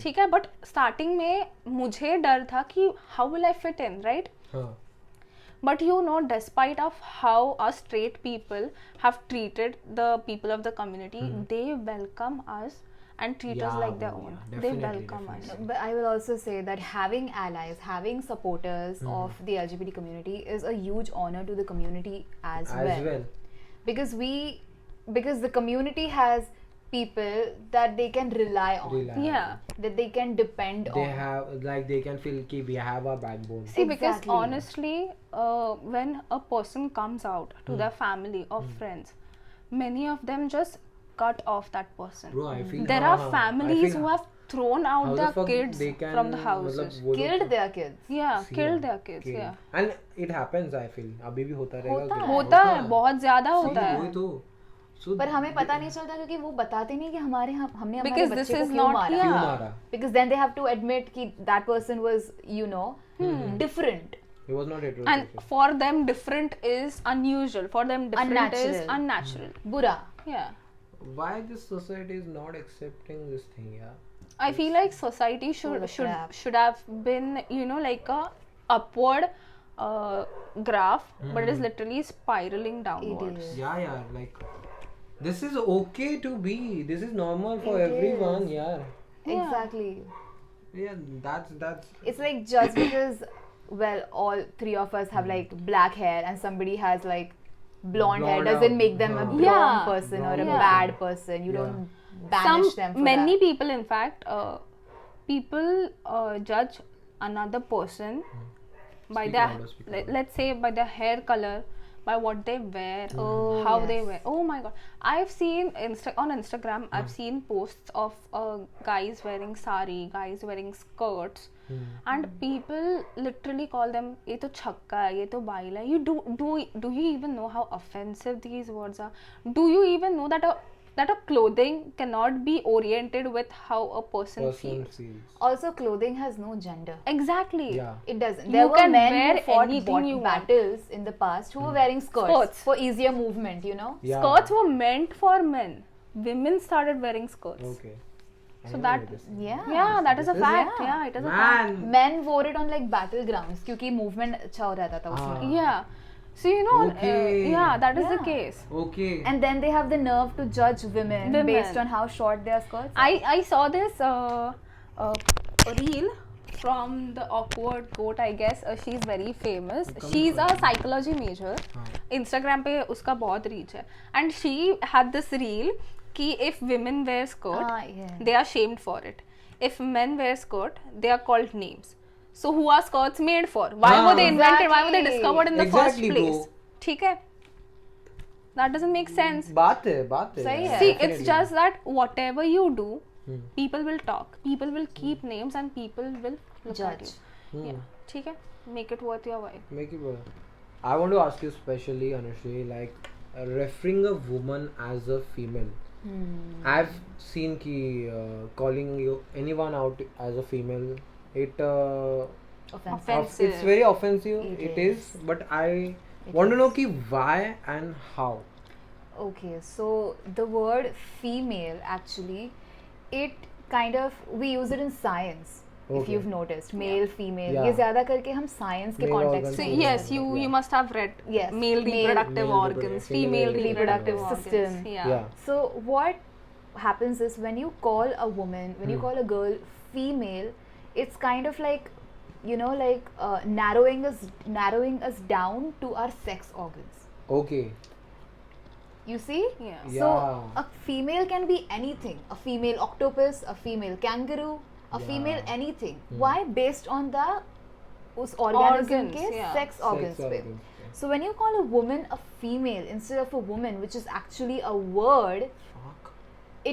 ठीक है, but starting में मुझे डर था कि how will I fit in, right? हाँ. But you know, despite of how us straight people have treated the people of the community, they welcome us and treat us Yeah, like their bro, own. yeah, They definitely, welcome us. definitely. But I will also say that having allies, having supporters of the LGBT community is a huge honor to the community as well. Because the community has people that they can rely on, Yeah. that they can depend They on. have, like, they can feel कि we have a backbone. See, because Exactly. honestly, when a person comes out to their family or friends, many of them just cut off that person. Bro, I feel There are families who have thrown how out the their fuck kids they can, from the मतलब houses. वो लोग Killed their kids. Yeah, See, killed yeah, their kids. killed. Yeah. And it happens, I feel. अभी भी होता रहेगा. होता कि- है. होता है, बहुत ज्यादा होता See, है. वही तो. So पर हमें पता नहीं चलता क्योंकि वो बताते नहीं कि हमने हमारे Because बच्चे this को is क्यों not मारा. here. क्यों मारा? Because then they have to admit कि that person was, different. He was not heterosexual. And for them, different is unusual. For them, different is Unnatural. unnatural. बुरा. Yeah. Why this society is not accepting this thing, yeah? I feel like society Full of crap. should have been, like a upward graph, but it is literally spiraling downwards. is. Yeah, like This is okay to be. This is normal for It everyone. is. Yeah. Exactly. Yeah. That's. It's like just because, well, all three of us have like black hair and somebody has like blonde hair Blonde doesn't or- make them a Yeah. wrong person or a Wrong bad person. You Yeah. don't banish them for many that. people, in fact, people judge another person by Speak their louder, speak let's say by their hair color, by what they wear, Oh, how yes. they wear. Oh my god, I've seen on Instagram, I've seen posts of guys wearing sari, guys wearing skirts, and people literally call them ye to chhakka hai, ye to bail hai. You do you even know how offensive these words are? Do you even know that a clothing cannot be oriented with how a person feels? Also, clothing has no gender. Exactly. Yeah. It doesn't. You There were can men wear who fought anything you want. battles in the past who were wearing skirts for easier movement, you know? Yeah. Skirts were meant for men. Women started wearing skirts. Okay. So that, Yeah. yeah, that is a This is- fact. Yeah, it is a fact. Man. Men wore it on like battlegrounds क्योंकि movement अच्छा हो रहता था उसमें. Yeah. So you know, Okay. yeah, that is the Yeah. case. Okay. And then they have the nerve to judge women based on how short their skirts are. I saw this reel from the awkward goat, I guess. She's very famous. She's a psychology major. Instagram पे उसका बहुत reach है. And she had this reel कि if women wear skirt, Yeah. they are shamed for it. If men wear skirt, they are called names. So who are skirts made for? Why were they invented? Why were they Exactly. discovered in the Exactly, first place? bro. ठीक है? That doesn't make sense. बात है सही है. See, Definitely. it's just that whatever you do, people will talk. People will keep names and people will look at Judge. you. Yeah, ठीक है? Make it worth your while. Make it work. I want to ask you specially, Anushri, like referring a woman as a female. I've seen कि calling you anyone out as a female, it Offensive. it's very offensive. It is. But I want to know कि why and how. Okay, so the word female actually, it kind of, we use it in science. If Okay. you've noticed, male, female, Yeah. ये ज़्यादा करके हम science के Male context organs. So में use yes, it. you must have read Yes, male male- reproductive male organs, reproductive- female female reproductive reproductive organs. system. Yeah. So what happens is when you call a woman, when you call a girl female, it's kind of like, you know, like narrowing us down to our sex organs. Okay. You see? Yeah. So Yeah. a female can be anything. A female octopus, a female kangaroo, a Yeah. female anything. Why? Based on the उस organism Organs, के yeah. sex organs पे. organs, yeah. So when you call a woman a female instead of a woman, which is actually a word, Fuck.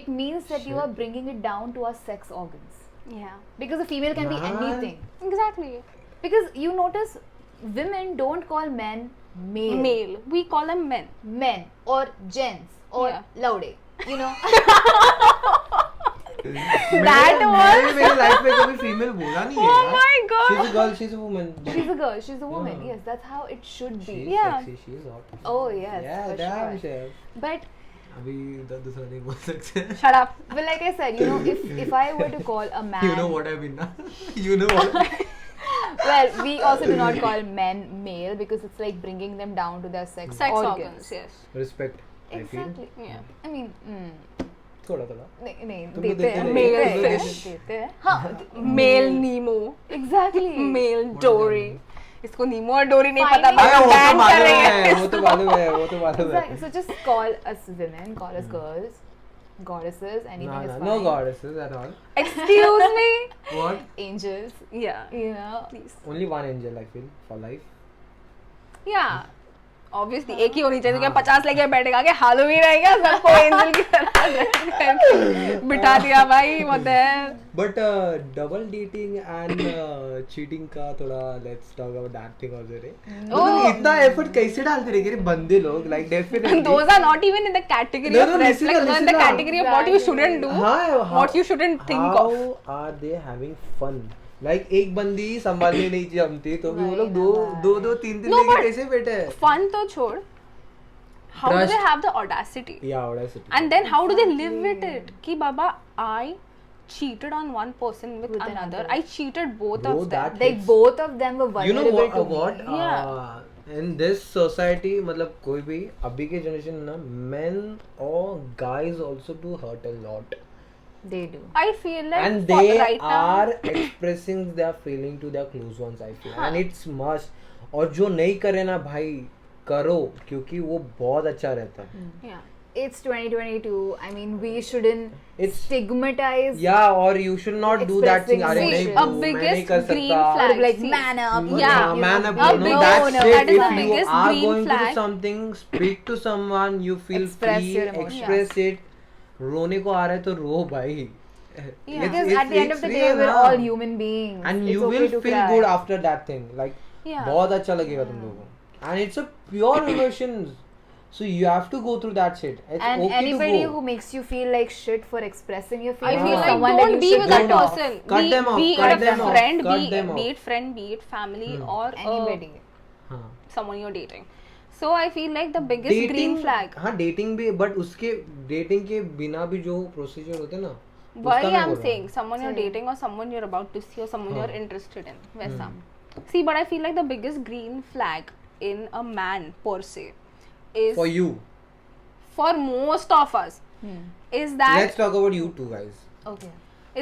it means that you Shit. are bringing it down to our sex organs. Yeah. Because a female can be Man. anything. Exactly. Because you notice women don't call men male. Male. We call them men. Men or gents or Yeah. laude. You know? That was. मैंने मेरी life में कभी female बोला नहीं है Oh यार. my God. She's a girl, she's a woman. She's a girl, she's a woman. Yeah. Yes, that's how it should be. She's Yeah. sexy, she's hot. Oh yes, Yeah, for damn sure. sure. But अभी दूसरा नहीं बोल सकते. Shut up. but like I said, you know, if I were to call a man, You know what I mean na? You know what? well, we also do not call men male because it's like bringing them down to their sex, Sex organs. organs. Yes. Respect. I feel. Exactly. Yeah. I mean, थोड़ा थोड़ा. नहीं नहीं तुम तो देते हैं देते नहीं, देते हैं, fish. देते हैं हाँ Male Nemo. exactly Male Dory. इसको नीमो और डोरी नहीं पता Finding- अरे but वो तो ban कर मालूम रही है. है, वो तो मालूम है, वो तो मालूम है. exactly. So just call us women, call us girls, goddesses, anything No, is no, fine. no goddesses at all. Excuse me. What? Angels, Yeah. you know. Please. Only one angel I feel for life. Yeah. Obviously एक ही होनी चाहिए. तो क्या 50 लेके बैठेगा क्या हालोवीन रहेगा सबको एंजल की तरह बिठा दिया भाई. What the hell? But double dating and cheating का थोड़ा let's talk about that thing also रे. मतलब इतना effort कैसे डालते रहे रे बंदे लोग like definitely. Those are not even in the category No, of no, red listen flags. now, Those are in the listen now. category of what you shouldn't do, हाँ, what you shouldn't think how of. are they having fun? Like एक बंदी संभालने नहीं जमती तो भी वो लोग वही दो तीन No, लेके but- कैसे बैठे हैं? Fun तो छोड़. How do Trust. they have the audacity? Yeah, audacity. And then how do they live with it? कि बाबा I cheated on one person with another. another. I cheated both Bro, of them. that Like hits. both of them were You know vulnerable what? to me. Yeah. in this society मतलब कोई भी अभी के generation में ना men or guys also do hurt a lot They do. I feel like and they right now are expressing their feeling to their close ones I feel and it's must और जो नहीं करे ना भाई करो क्योंकि वो बहुत अच्छा रहता है yeah. It's 2022. I mean, we shouldn't It's- stigmatize. yeah or you should not do that thing Expressing अरे See, नहीं emotions. a bro, मैं biggest नहीं कर green सकता flag. Or like See, man up. Yeah. man up A no big- that's no, it that is if the you biggest are green going to flag. do something speak to someone you feel Express free your emotions. express it रोने को आ रहा है तो रो भाई Because at the end of the day, we're all human beings. and It's you okay will to feel cry. good after that thing like Yeah. बहुत अच्छा लगेगा तुम लोगों को and it's a pure emotions so you have to go through that shit it's And okay anybody to go who makes you feel like shit for expressing your I feelings feel is like someone that don't you be should with that cut off. person. Cut be, them off, be cut it them a off, friend, cut be them off. it friend, be it family, or Anybody. हाँ someone you're dating. So I feel like the biggest green flag. हाँ dating भी but उसके dating के बिना भी जो procedure होते हैं ना Why उसका मैं I'm बोल रहा saying हूँ। someone you're Sorry. dating or someone you're about to see or someone हाँ. you're interested in. वैसा. See, but I feel like the biggest green flag in a man per se is for you for most of us is that let's talk about you two guys Okay.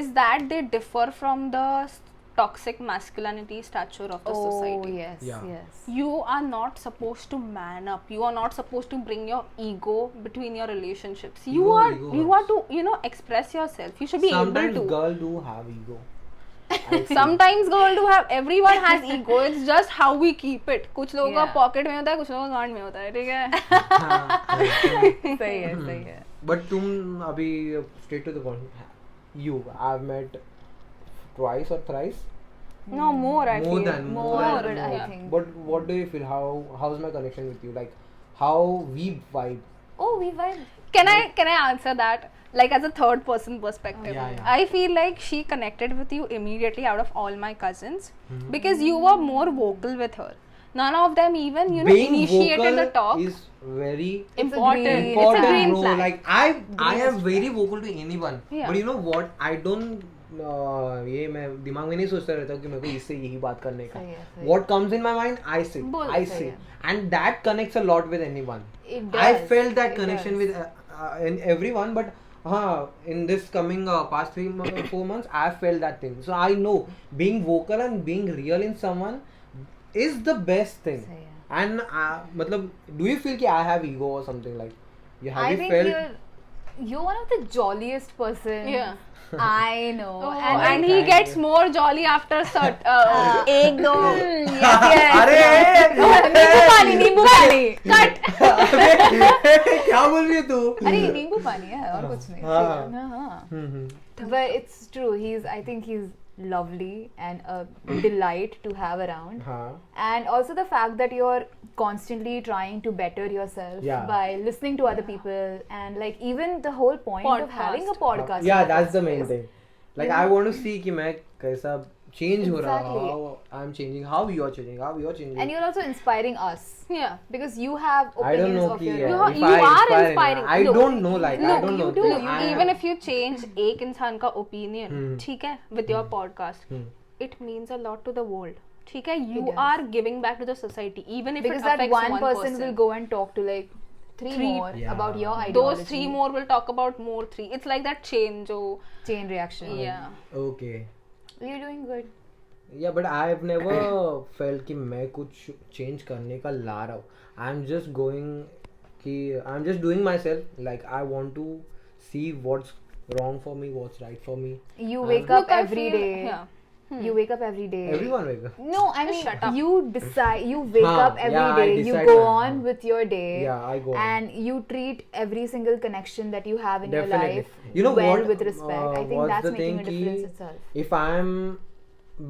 is that they differ from the toxic masculinity stature of the Oh society. yes, Yeah. yes. You are not supposed to man up. You are not supposed to bring your ego between your relationships. You Ego- are ego you are hurts. to express yourself. You should be sometimes able to. girl do have ego I feel. Sometimes girl do have, everyone has ego. It's just how we keep it. कुछ लोगों का Yeah. Pocket में होता है, कुछ लोगों का गांड में होता है, ठीक है? हाँ, सही है, सही है. but तुम अभी straight to the point you I've met twice or thrice No, more I more feel. than More, than but I yeah. think. but what do you feel how's my connection with you like how we vibe Oh, we vibe. Can I answer that like as a third person perspective? Yeah, yeah. I feel like she connected with you immediately out of all my cousins because you were more vocal with her. None of them even being initiated vocal the talk. is very Important. green- It's a important green bro flag. like I am very vocal to anyone Yeah. but you know what I don't ये मैं दिमाग में नहीं सोचता रहता हूँ कि मेरे को इससे यही बात करने का सही है, सही what comes in my mind I say बोल, I सही say है. and that connects a lot with anyone It I does. felt that It connection does. with in everyone but in this coming past 4 months I felt that thing so I know being vocal and being real in someone is the best thing सही है. and मतलब do you feel कि I have ego or something like you have I you think felt you're one of the jolliest person. Yeah. I know. Oh, and and he thank gets you. more jolly after एक दो yes, yes. अरे नींबू पानी. cut. क्या बोल रही है तू अरे नींबू पानी है और कुछ नहीं. हाँ. हाँ. But it's true. I think he's lovely and a delight to have around. हाँ And also the fact that you're constantly trying to better yourself Yeah. by listening to other people and like even the whole point of having a podcast. yeah in that's the first main place. thing like Yeah. I want to see कि मैं कैसा change हो रहा Exactly. how I'm changing how you're changing And you're also inspiring us Yeah. because you have I don't opinions know of कि your You own. are- if I you are inspire inspiring. I Look, don't know like I Look, don't know you do. I Even am- if you change एक इंसान का opinion, ठीक है, with your podcast, it means a lot to the world. ठीक है, you does. are giving back to the society, even if Because it that affects one person will go and talk to like three more Yeah. about your ideology. Those 3 more will talk about more 3. It's like that chain, जो chain reaction. yeah. okay You're doing good. yeah but I've never felt कि मैं कुछ change करने का ला रहा हूँ I'm just going कि I'm just doing myself like I want to see what's wrong for me what's right for me You wake Look, up I every feel- day. Yeah. You wake up every day. everyone wake up No, I mean shut up. you decide. You wake Haan, up every yeah, I day. You decide go my- on with your day. Yeah, I go on. And you treat every single connection that you have in Definitely. your life You know well what, with respect. I think what's that's the making a thing difference ki itself. if I'm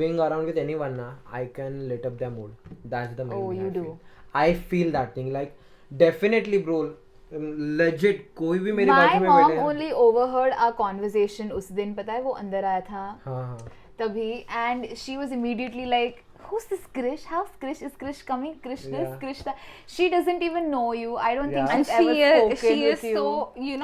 being around with anyone na I can lit up their mood that's the main Oh, thing you I do. feel. I feel that thing like definitely bro legit कोई भी मेरे My बाजू में mom बैठे only overheard our conversation उस दिन पता है वो अंदर आया था हाँ हाँ तभी and she was immediately like who's this Krish? How's Krish? Is Krish coming? Krish this, Yeah. Krish that. She doesn't even know you. I don't Yeah. think And she's ever spoken she with is you. so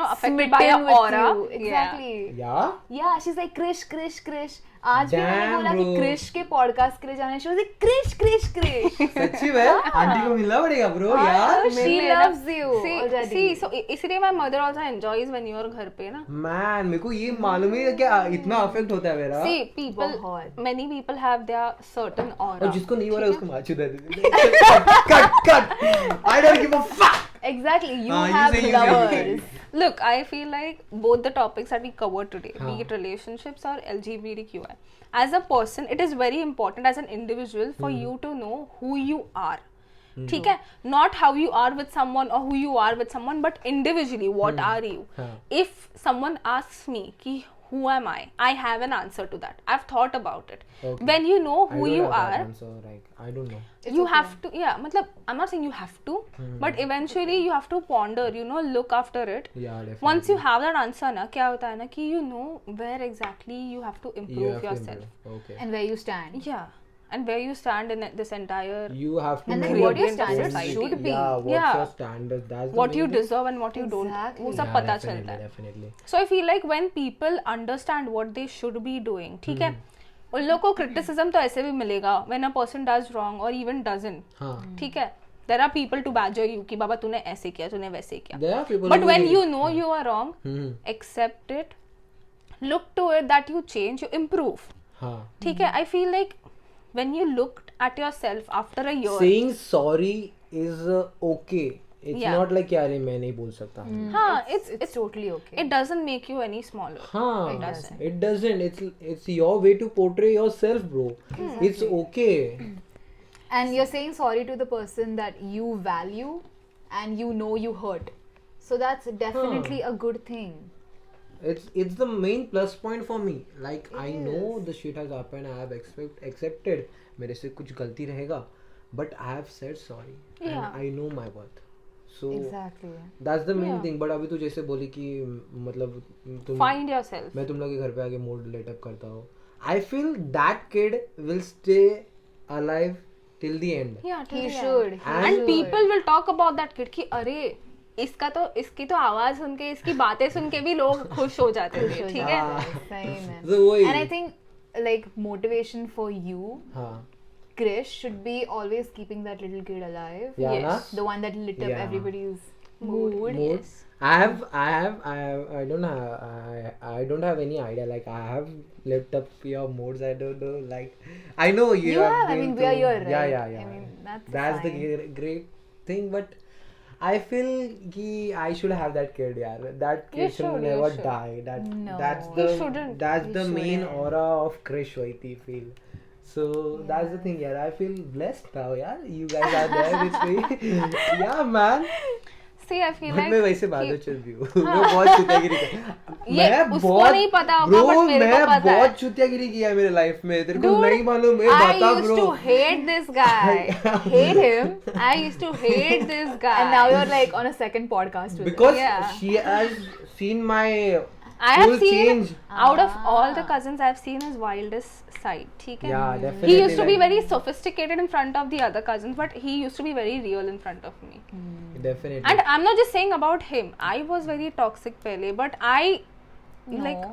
affected Smitten by your with aura. you. Exactly. yeah Yeah, she's like Krish, Krish, Krish. आज भी मैंने Damn, बोला कि bro. Krrish के podcast के लिए जाने she was like Krrish Krrish Krrish सच्ची में आंटी को मिलना पड़ेगा ब्रो यार. she loves you already. See, so इसलिए my mother also enjoys when you are घर पे ना. मैन मेरे को ये मालूम ही है क्या इतना अफेक्ट होता है मेरा. See, people, बहुत. many people have their certain aura. और जिसको नहीं हो रहा है उसको Machu they they. Cut I don't give a fuck. Exactly, you You have say, lovers. Look, I feel like both the topics that we covered today, be हाँ. it relationships or LGBTQI, as a person, it is very important as an individual for you to know who you are. ठीक है, not how you are with someone or who you are with someone, but individually, what are you? हाँ. If someone asks me कि who am I have an answer to that. I've thought about it. Okay. When you know I who don't you have that are, answer, like, I don't know. It's you okay. have to, yeah, matlab, I'm not saying you have to, but eventually you have to ponder, you know, look after it. Yeah, definitely. Once you have that answer ना, क्या होता है ना कि you know where exactly you have to You improve have to yourself. improve. Okay. And where you stand. Yeah, and where you stand in this entire, You have to And know then what your own standards society. should be. Yeah, what's Yeah. your standards? That's the what main you thing. deserve and what you don't, Exactly. वो सब Yeah, पता definitely, चलता है. definitely. So I feel like when people understand what they should be doing, ठीक है, उन लोग को criticism तो ऐसे भी मिलेगा when a person does wrong or even doesn't. हाँ. ठीक है, there are people to badger you कि बाबा तूने ऐसे किया, तूने वैसे किया. There are people But who when will- you know you are wrong, accept it, look to it that you change, you improve. हाँ. ठीक है, I feel like when you looked at yourself after a year, Saying sorry is okay. It's Yeah. not like यार ये मैं नहीं बोल सकता हूँ. हाँ, It's totally okay. it doesn't make you any smaller. हाँ. It doesn't. It doesn't. It's your way to portray yourself, bro. It's okay. And you're saying sorry to the person that you value and you know you hurt. So that's definitely a good thing. It's the main plus point for me. Like I know the shit has happened. I have accepted. मेरे से कुछ गलती रहेगा, but I have said sorry. Yeah. And I know my worth. So Exactly. that's the main Yeah. thing. But अभी तू जैसे बोली कि मतलब तुम Find yourself. मैं तुम लोग के घर पे आके मोड लेट अप करता हूँ. I feel that kid will stay alive till the end. Yeah, till He the should. end. he And should. people will talk about that kid कि अरे इसकी तो आवाज सुन के, इसकी बातें सुन के भी लोग खुश हो जाते थे, ठीक है. सही में. So वही. And I think like motivation for you, हाँ. Krish, should be always keeping that little kid alive. Yeah, Yes. ना? The one that lit up Yeah. everybody's mood. Yes. I don't have any idea. Like I have lit up your modes. I don't know. Like I know you, You have. I been mean, we are through- here, right? Yeah. I mean, that's the fine. great thing. But I feel कि I should have that kid. Yeah, that You kid should should, you never should. die. No. That's He the shouldn't. that's He the main shouldn't. aura of Krish Vaiti feel. So that's the thing, yeah. I feel blessed now, yeah. You guys are there with me. Yeah, man. See, I feel But like मैं वैसे बाद कि- में चल भी हूँ. मैं बहुत चुतियागिरी कर. ये मैं उसको बहुत नहीं पता होगा, bro, but मेरे को मैं पता है. बहुत चुतियागिरी किया है मेरे लाइफ में. तेरे को Dude, नहीं मालूम है I बता used bro. to hate this guy. Hate him. I used to hate this guy. And now you're like on a second podcast with Because Yeah. she has seen my I have full seen change. out of all the cousins, I've seen his wildest side. ठीक है. Yeah, definitely. He used to be like- very sophisticated in front of the other cousins, but he used to be very real in front of me. Definitely. And I'm not just saying about him. I was very toxic pehle, but I No. like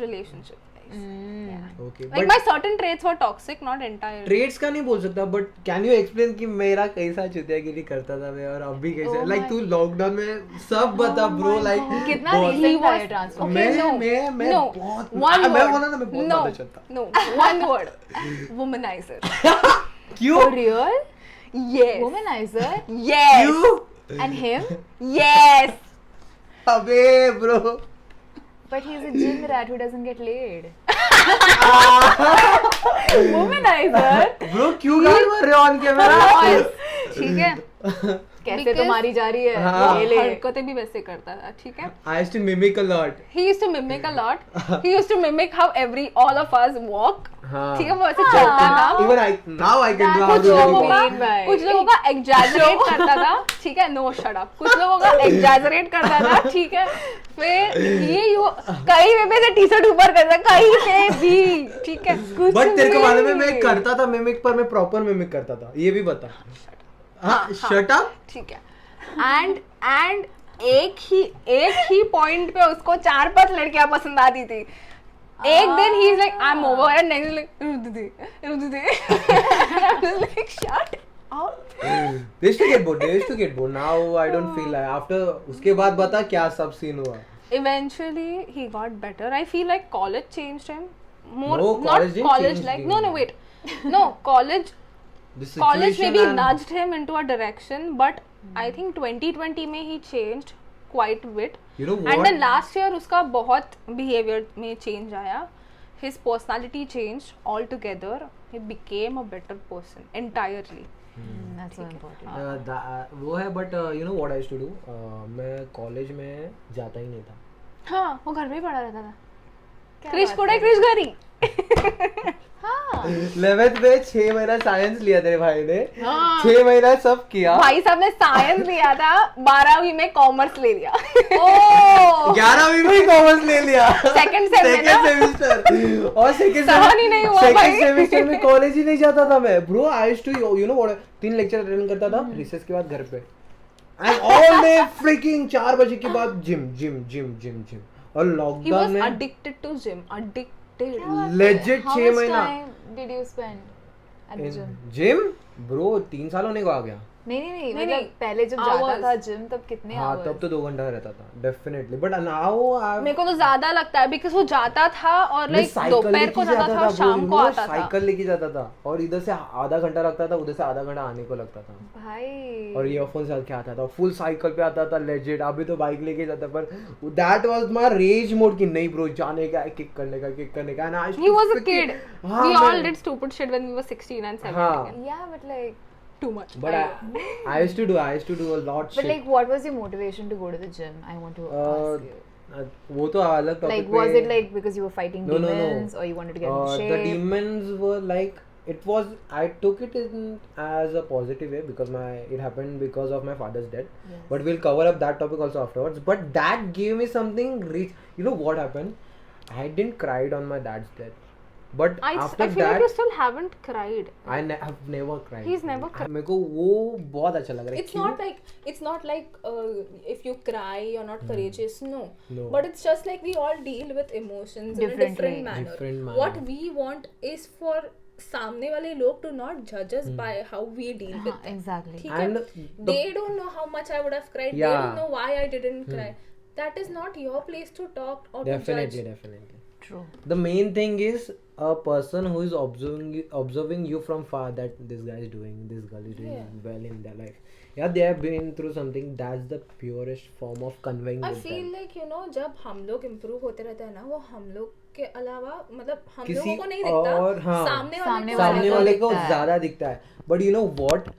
relationship. Yeah. Okay. Like But my certain traits were toxic, not entirely. Traits का नहीं बोल सकता, but can you explain कि मेरा कैसा चुतियागिरी करता था मैं और अभी कैसे Oh लाइक my- तू लॉकडाउन में सब बता ब्रो लाइक कितना He recent था ये was- transfer? Okay, मैं no, मैं no. बहुत One मैं word. बोला ना मैं बहुत No, ज्यादा चलता. no, one word. Womanizer. क्यों? For real? Yes. Womanizer? Yes. क्यों? And him? Yes. अबे bro But he's a gym rat who doesn't get laid. Womanizer? Bro क्यों गाली मार रहे हो ऑन कैमरा? ठीक है. कैसे Because- तो मारी जा रही है? हाँ। ये ले. हरकतें भी वैसे करता था, ठीक है. I used to mimic a lot. He used to mimic a lot. He used to mimic how all of us walk. हाँ. ठीक है, वो ऐसे चलता था. Even now I can do how That's to what mimic. you mean by- कुछ लोगों का exaggerate करता था, ठीक है, no shut up. कुछ लोगों का exaggerate करता था, ठीक है. फिर ये कहीं पे से टी-शर्ट ऊपर करता, कहीं पे भी, ठीक है. कुछ बट तेरे को भी मालूम है मैं नहीं. करता था मिमिक, पर मैं प्रॉपर मिमिक करता था. ये भी बता. हाँ शट अप. ठीक है. And एक ही पॉइंट पे उसको 4-5 लड़कियां पसंद आती थी. एक दिन he is like I'm over and next is like रुद they I'm just like shut up. They used to get bored. Now I don't feel like after उसके बाद बता क्या सब सीन हुआ. Eventually he got better. I feel like college changed him more. No, not college didn't college change like him. no wait no college The college situation maybe and- nudged him into a direction, but I think 2020 में he changed quite a bit. You know And what? then last year उसका बहुत behavior में change आया. His personality changed altogether. He became a better person entirely. That's so important. वो है but you know what I used to do? मैं college में जाता ही नहीं था. हाँ वो घर में ही पड़ा रहता था. क्या क्रिश बात कोड़ा कर क्रिश घरी. हाँ 11th में 6 महीना साइंस लिया तेरे भाई ने. हाँ. 6 महीना सब किया. भाई साहब ने साइंस लिया था 12वीं में कॉमर्स ले लिया. ओह 11वीं में कॉमर्स ले लिया. Second sem में ना? सेमेस्टर और सहन ही नहीं हुआ भाई. सेकंड सेमेस्टर में कॉलेज ही नहीं जाता था मैं. Bro I used to you know what 3 lecture attend करता था रिसेस के बाद घर पे. एंड ऑल डे फ्रीकिंग 4 बजे के बाद जिम और He लॉकडाउन was में addicted to gym. Addicted. Legit How 6 much महीना. time did you spend at the gym? Gym bro 3 साल होने को आ गया. नहीं नहीं, मतलब पहले जब जाता hours. था जिम तब कितने हाँ hours? तब तो 2 घंटा रहता था डेफिनेटली बट नाउ मेरे को तो ज्यादा लगता है बिकॉज वो जाता था और लाइक दोपहर को जाता था और शाम को आता था. साइकिल लेके जाता था और इधर से आधा घंटा लगता था उधर से आधा घंटा आने को लगता था भाई और ईयरफोन से के आता था फुल साइकिल पे आता था लेजिट. अभी तो बाइक लेके जाता पर that was my raise mode कि नहीं ब्रो जाने का किक करने का and I He was a kid. हाँ, We all man. did stupid shit when we were 16 and 17. हाँ. again. yeah but like Too much. but I used to do a lot but shit. like what was your motivation to go to the gym? I want to ask you. वो तो अलग topic Like was it like because you were fighting No. demons or you wanted to get in shape? The demons were like it was. I took it in as a positive way because it happened because of my father's death. Yes. But we'll cover up that topic also afterwards. But that gave me something rich. You know what happened? I didn't cried on my dad's death. But after I feel that, like you still haven't cried. have never cried. He's never cried. मेरे को वो बहुत अच्छा लग रहा है. It's not like if you cry you're not courageous. No. No. But it's just like we all deal with emotions in a Differently. different manner. Different manner. What we want is for सामने वाले लोग to not judge us by how we deal with them. Exactly. ठीक है? And They don't know how much I would have cried. Yeah. They don't know why I didn't cry. That is not your place to talk or to definitely. judge. True. The main thing is a person who is observing you from far that this guy is doing, this girl is doing well in their life. Yeah, they have been through something. That's the purest form of conveying I with feel them. like जब हम लोग improve होते रहते हैं ना वो हम लोग के अलावा मतलब हम किसी लोगों को नहीं दिखता और हाँ सामने सामने वाले को दिखता है. ज्यादा दिखता है. But you know what?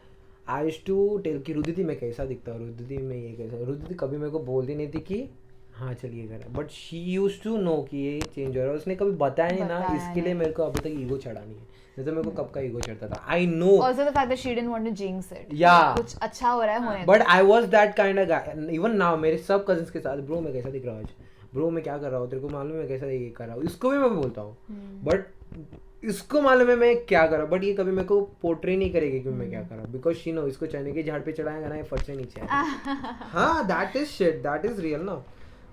I used to tell कि रुदिति मैं कैसा दिखता हूँ, रुदिति मैं ये कैसा. रुदिति कभी मेरे को बोलती नहीं थी कि हाँ चलिए करा. But she use to know कि ये चेंज हो रहा है. उसने कभी बताया नहीं ना. इसके लिए मेरे को अभी तक ईगो चढ़ा नहीं है. नहीं तो मेरे को कब का ईगो चढ़ता था. I know. Also the fact that she didn't want to jinx it. Yeah. कुछ अच्छा हो रहा है होने. But I was that kind of guy. Even now मेरे सब कजिन्स के साथ ब्रो मैं कैसा दिख रहा हूँ आज, ब्रो मैं क्या कर रहा हूँ, तेरे को मालूम है मैं कैसा ये कर रहा हूँ. इसको भी मैं बोलता हूँ बट इसको मालूम है मैं क्या कर रहा हूँ. बट ये कभी मेरे को पोर्ट्रे नहीं करेगी कि मैं क्या कर रहा हूँ. बिकॉज शी नो इसको चने के झाड़ पे चढ़ाएगा ना ये फट से नीचे आएगा. हाँ that is shit. That is real ना.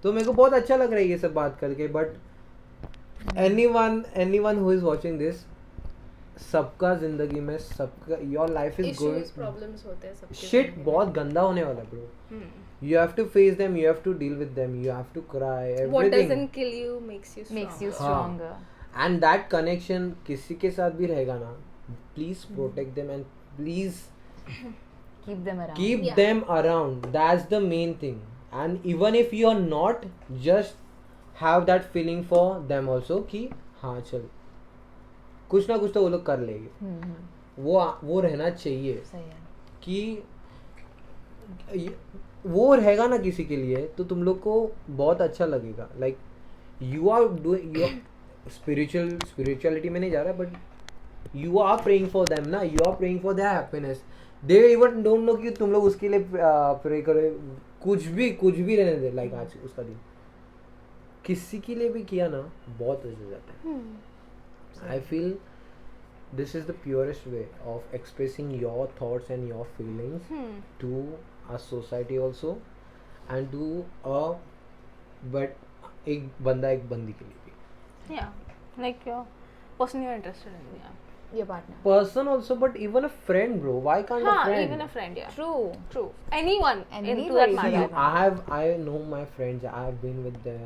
तो मेरे को बहुत अच्छा लग रहा है ये सब बात करके. But anyone who is watching this, सबका जिंदगी में सबका your life is going problems होते हैं सबके शिट बहुत गंदा होने वाला है bro. You have to face them, you have to deal with them, you have to cry, everything. What doesn't kill you makes you stronger. And that connection किसी के साथ भी रहेगा ना, please protect them and please Keep them around. keep them around. That's the main thing. And even if you are not, just have that feeling for them also कि हाँ चल कुछ ना कुछ तो वो लोग कर लेंगे. वो रहना चाहिए सही है. कि वो रहेगा ना किसी के लिए तो तुम लोग को बहुत अच्छा लगेगा. Like you are doing spirituality में नहीं जा रहा but you are praying for them ना. You are praying for their happiness. They even don't know कि तुम लोग उसके लिए प्रे करो. कुछ भी रहने दे. लाइक आज उसका दिन किसी के लिए भी किया ना बहुत अच्छा जाता है. I feel this is the purest way of expressing your thoughts and your feelings to a society also and to a but एक बंदा एक बंदी के लिए भी. Yeah, like your person you're interested in. Yeah. Your partner. Person also, but even a friend, bro. Why can't a friend? Even a friend. Yeah. True. True. Anyone Anybody into that for matter. that I know my friends. I have been with the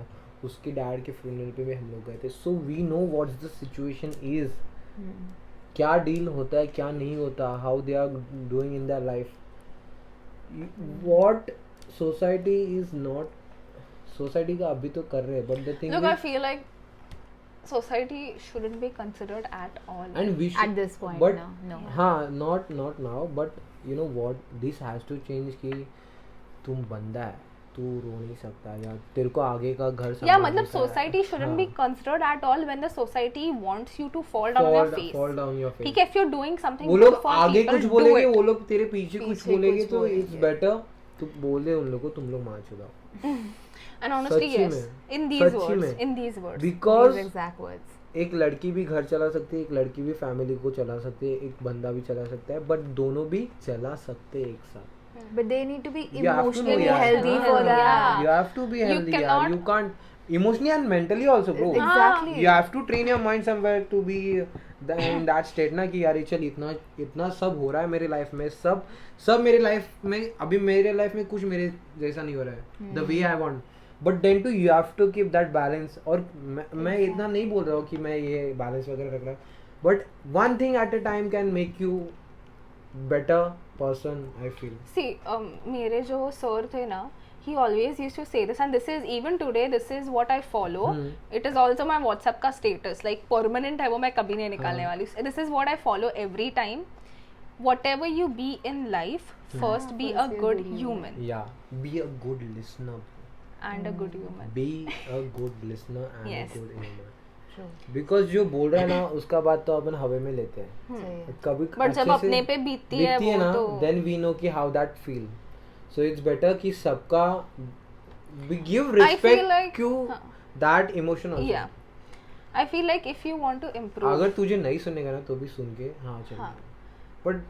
उसके dad के funeral पे भी हम लोग गए थे. So we know what the situation is. क्या deal होता है, क्या नहीं होता, how they are doing in their life. What society is not. Society का अभी तो कर रहे हैं, but the thing Look, I is, feel like society shouldn't be considered at all. and we should, At this point, but no. हाँ, not now, but you know what, this has to change कि तुम बंदा है, तू रो नहीं सकता या तेरे को आगे का घर Yeah, संभालने मतलब का है. society shouldn't be हाँ, considered at all when the society wants you to fall down your face. fall down your face. ठीक है, if you're doing something वो good लोग for आगे people, कुछ do बोलेंगे, it. वो लोग तेरे पीछे कुछ पीछे बोलेंगे, कुछ तो बोलेंगे. इट्स बेटर तू बोले उन लोगों को तुम लोग मार चुदाओ. And honestly, सच्ची yes, में, in these सच्ची words, में. in these words. Because These exact words. एक लड़की भी घर चला सकती है, एक लड़की भी फैमिली को चला सकती है, एक बंदा भी चला सकता है, बट दोनों भी चला सकते हैं एक साथ. But they need to be You have to know, emotionally yeah. healthy for Yeah. that. You have to be You healthy, yaar. cannot- You can't emotionally and mentally also, bro. Exactly. You have to train your mind somewhere to be in that state ना कि यार चल इतना सब हो रहा है मेरे लाइफ में, सब मेरे लाइफ में, अभी मेरे लाइफ में कुछ मेरे जैसा नहीं हो रहा है, the way I want. But then too you have to keep that balance. और मैं इतना नहीं बोल रहा हूँ कि मैं ये balance वगैरह रख रहा हूँ, but one thing at a time can make you better person, I feel. See, मेरे जो sir थे ना, he always used to say this, and this is even today, this is what I follow. It is also my WhatsApp का status, like permanent है वो, मैं कभी नहीं निकालने वाली. This is what I follow every time. Whatever you be in life, first be a good human Yeah, be a good listener. and a good human. Be a good listener and Yes. a good human. True. Because जो बोल रहा है ना उसका बात तो अपन हवे में लेते हैं. सही है. कभी But जब अच्छे से अपने पे बीतती है वो ना, तो then we know कि how that feel. So it's better कि सबका we give I feel respect like- to हाँ. that emotion also. Yeah. I feel like if you want to improve, अगर तुझे नहीं सुनेगा ना तो भी सुन के हाँ चल. हाँ. But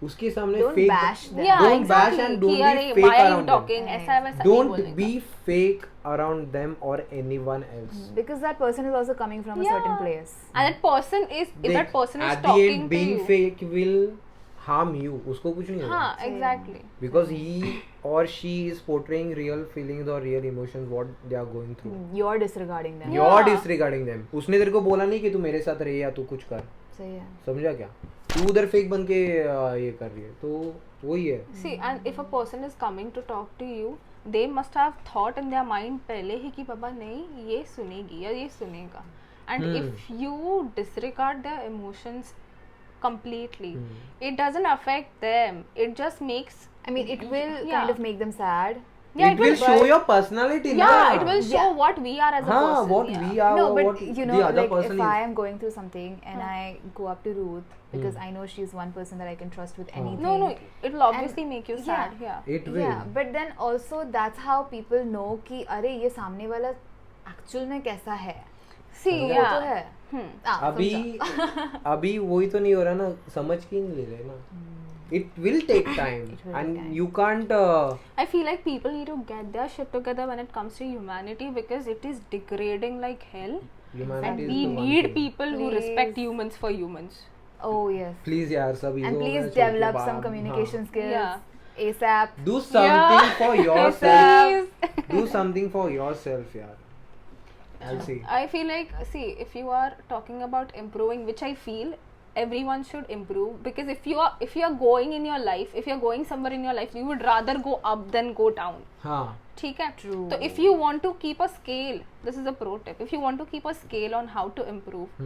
उसके सामने Don't fake bash them. yeah, don't bash exactly. and don't कि be अरे, fake why are you around them. talking? ऐसा वैसा नहीं Don't बोलने be का. fake around them or anyone else. Because that person is also coming from a certain place. And that person is, if देख, that person is at the talking end to being you, fake will harm you. उसको कुछ नहीं होगा. हाँ, exactly. Because he or she is portraying real feelings or real emotions what they are going through. You're disregarding them. You're Yeah. disregarding them. उसने तेरे को बोला नहीं कि तू मेरे साथ रहे या तू कुछ कर. सही है. समझा क्या? तू उधर फेक बन के ये कर रही है. तो वही है. See, and if a person is coming to talk to you, they must have thought in their mind पहले ही कि बाबा नहीं ये सुनेगी या ये सुनेगा. And if you disregard their emotions completely, it doesn't affect them. It just makes, I mean, it will Yeah. kind of make them sad. yeah, it will show your personality. yeah, na. it will show what we are as a हाँ, person. what yeah. we are No, or but what you know, the other like person if is. I am going through something and I go up to Ruth because I know she's one person that I can trust with anything. No, it will obviously make you sad. Yeah. It will. Yeah, but then also that's how people know कि अरे ये सामने वाला actual में कैसा है. See, वो yeah. तो है. अभी समझा. अभी वही तो नहीं हो रहा ना, समझ के ही नहीं ले रहे ना. It will take time will and take time. you can't I feel like people need to get their shit together when it comes to humanity because it is degrading like hell. humanity And is we the one need thing. people who Please. respect humans for humans. Oh yes. Please यार सब ego And please वगैरह छोड़ के develop some बाहर, communication skills Yeah. ASAP. हाँ. Do something for yourself. Please. Do something for yourself यार. I'll see. I feel like, see, if you are talking about improving, which I feel everyone should improve, because if you are going in your life, if you are going somewhere in your life, you would rather go up than go down. हाँ. ठीक है? True. So if you want to keep a scale, this is a pro tip. If you want to keep a scale on how to improve,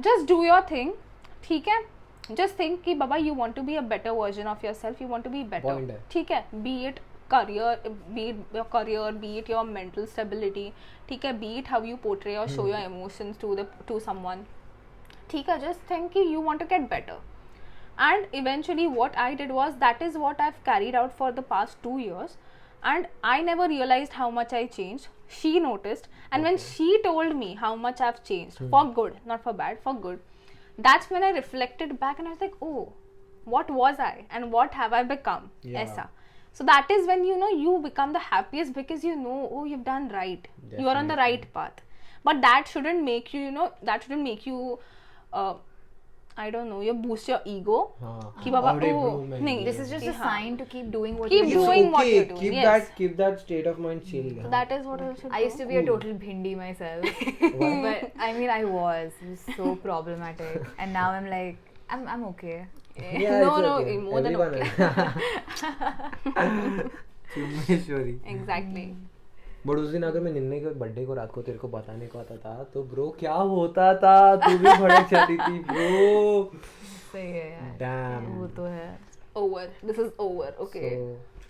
just do your thing. ठीक है? Just think कि बाबा you want to be a better version of yourself. You want to be better. Point है. ठीक है? Be it career, be it your career, be it your mental stability. ठीक है? Be it how you portray or show your emotions to someone. ठीक है? Just think कि you want to get better. And eventually what I did was, that is what I've carried out for the past 2 years. And I never realized how much I changed. She noticed, and when she told me how much I've changed, for good, not for bad, for good, that's when I reflected back and I was like, oh, what was I and what have I become? Yeah. Aisa. So that is when you become the happiest, because you know, oh, you've done right. You are on the right path. but that shouldn't make you, I don't know, you boost your ego. कि बाबा नहीं, This is just a sign to keep doing what Keep you're doing what you're doing. Keep Yes. keep that state of mind chill. So that is what I should I used to be a total bhindi myself. But I mean, it was so problematic. And now I'm like, I'm okay. Yeah, No, it's no, okay. more than Everyone Chumeshwari. Exactly. But उस दिन अगर मैं निन्ने के birthday को रात को तेरे को बताने को आता था तो ब्रो क्या होता था, तू भी भड़क जाती थी ब्रो. सही है यार. Damn. वो तो है. Over. This is over. Okay.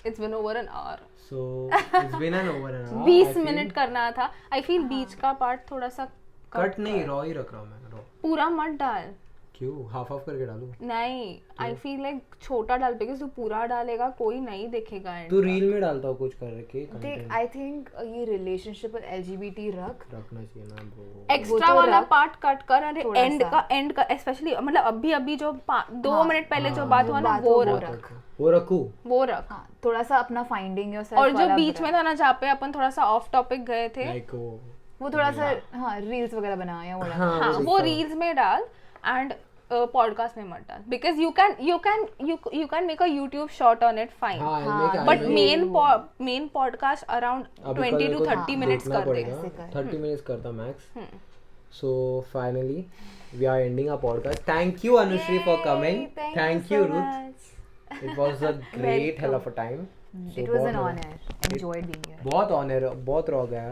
It's been over an hour. So it's been an over an hour. 20 minute करना था. I feel बीच का पार्ट थोड़ा सा कट नहीं, रॉ ही रख रहा हूँ मैं. रॉ पूरा मत डाल. क्यों? हाफ ऑफ करके डालूं? नहीं, आई फील लाइक छोटा डाल, बिकॉज़ तू पूरा डालेगा कोई नहीं देखेगा. तू रील में डालता हो कुछ कर के देख, आई थिंक ये रिलेशनशिप और LGBT रखना चाहिए ना ब्रो. एक्स्ट्रा वाला पार्ट कट कर. अरे एंड का स्पेशली मतलब अभी जो 2 मिनट पहले जो बात हुआ ना वो रख. वो रख. हाँ, थोड़ा सा अपना फाइंडिंग योरसेल्फ. और जो बीच में था ना जहाँ पे अपन थोड़ा सा ऑफ टॉपिक गए थे, वो थोड़ा सा हाँ रील्स वगैरह बना या वो डाल. हाँ वो रील्स में डाल एंड पॉडकास्ट में मत डाल, because you can make a YouTube short on it fine, but main podcast around 20 to 30 minutes कर दे. 30 मिनट्स करता max. So finally we are ending our podcast. Thank you Anushree for coming. Thank you Ruth. It was a great hell of a time. It was an honor. Enjoyed being here. बहुत honor, बहुत raw गया.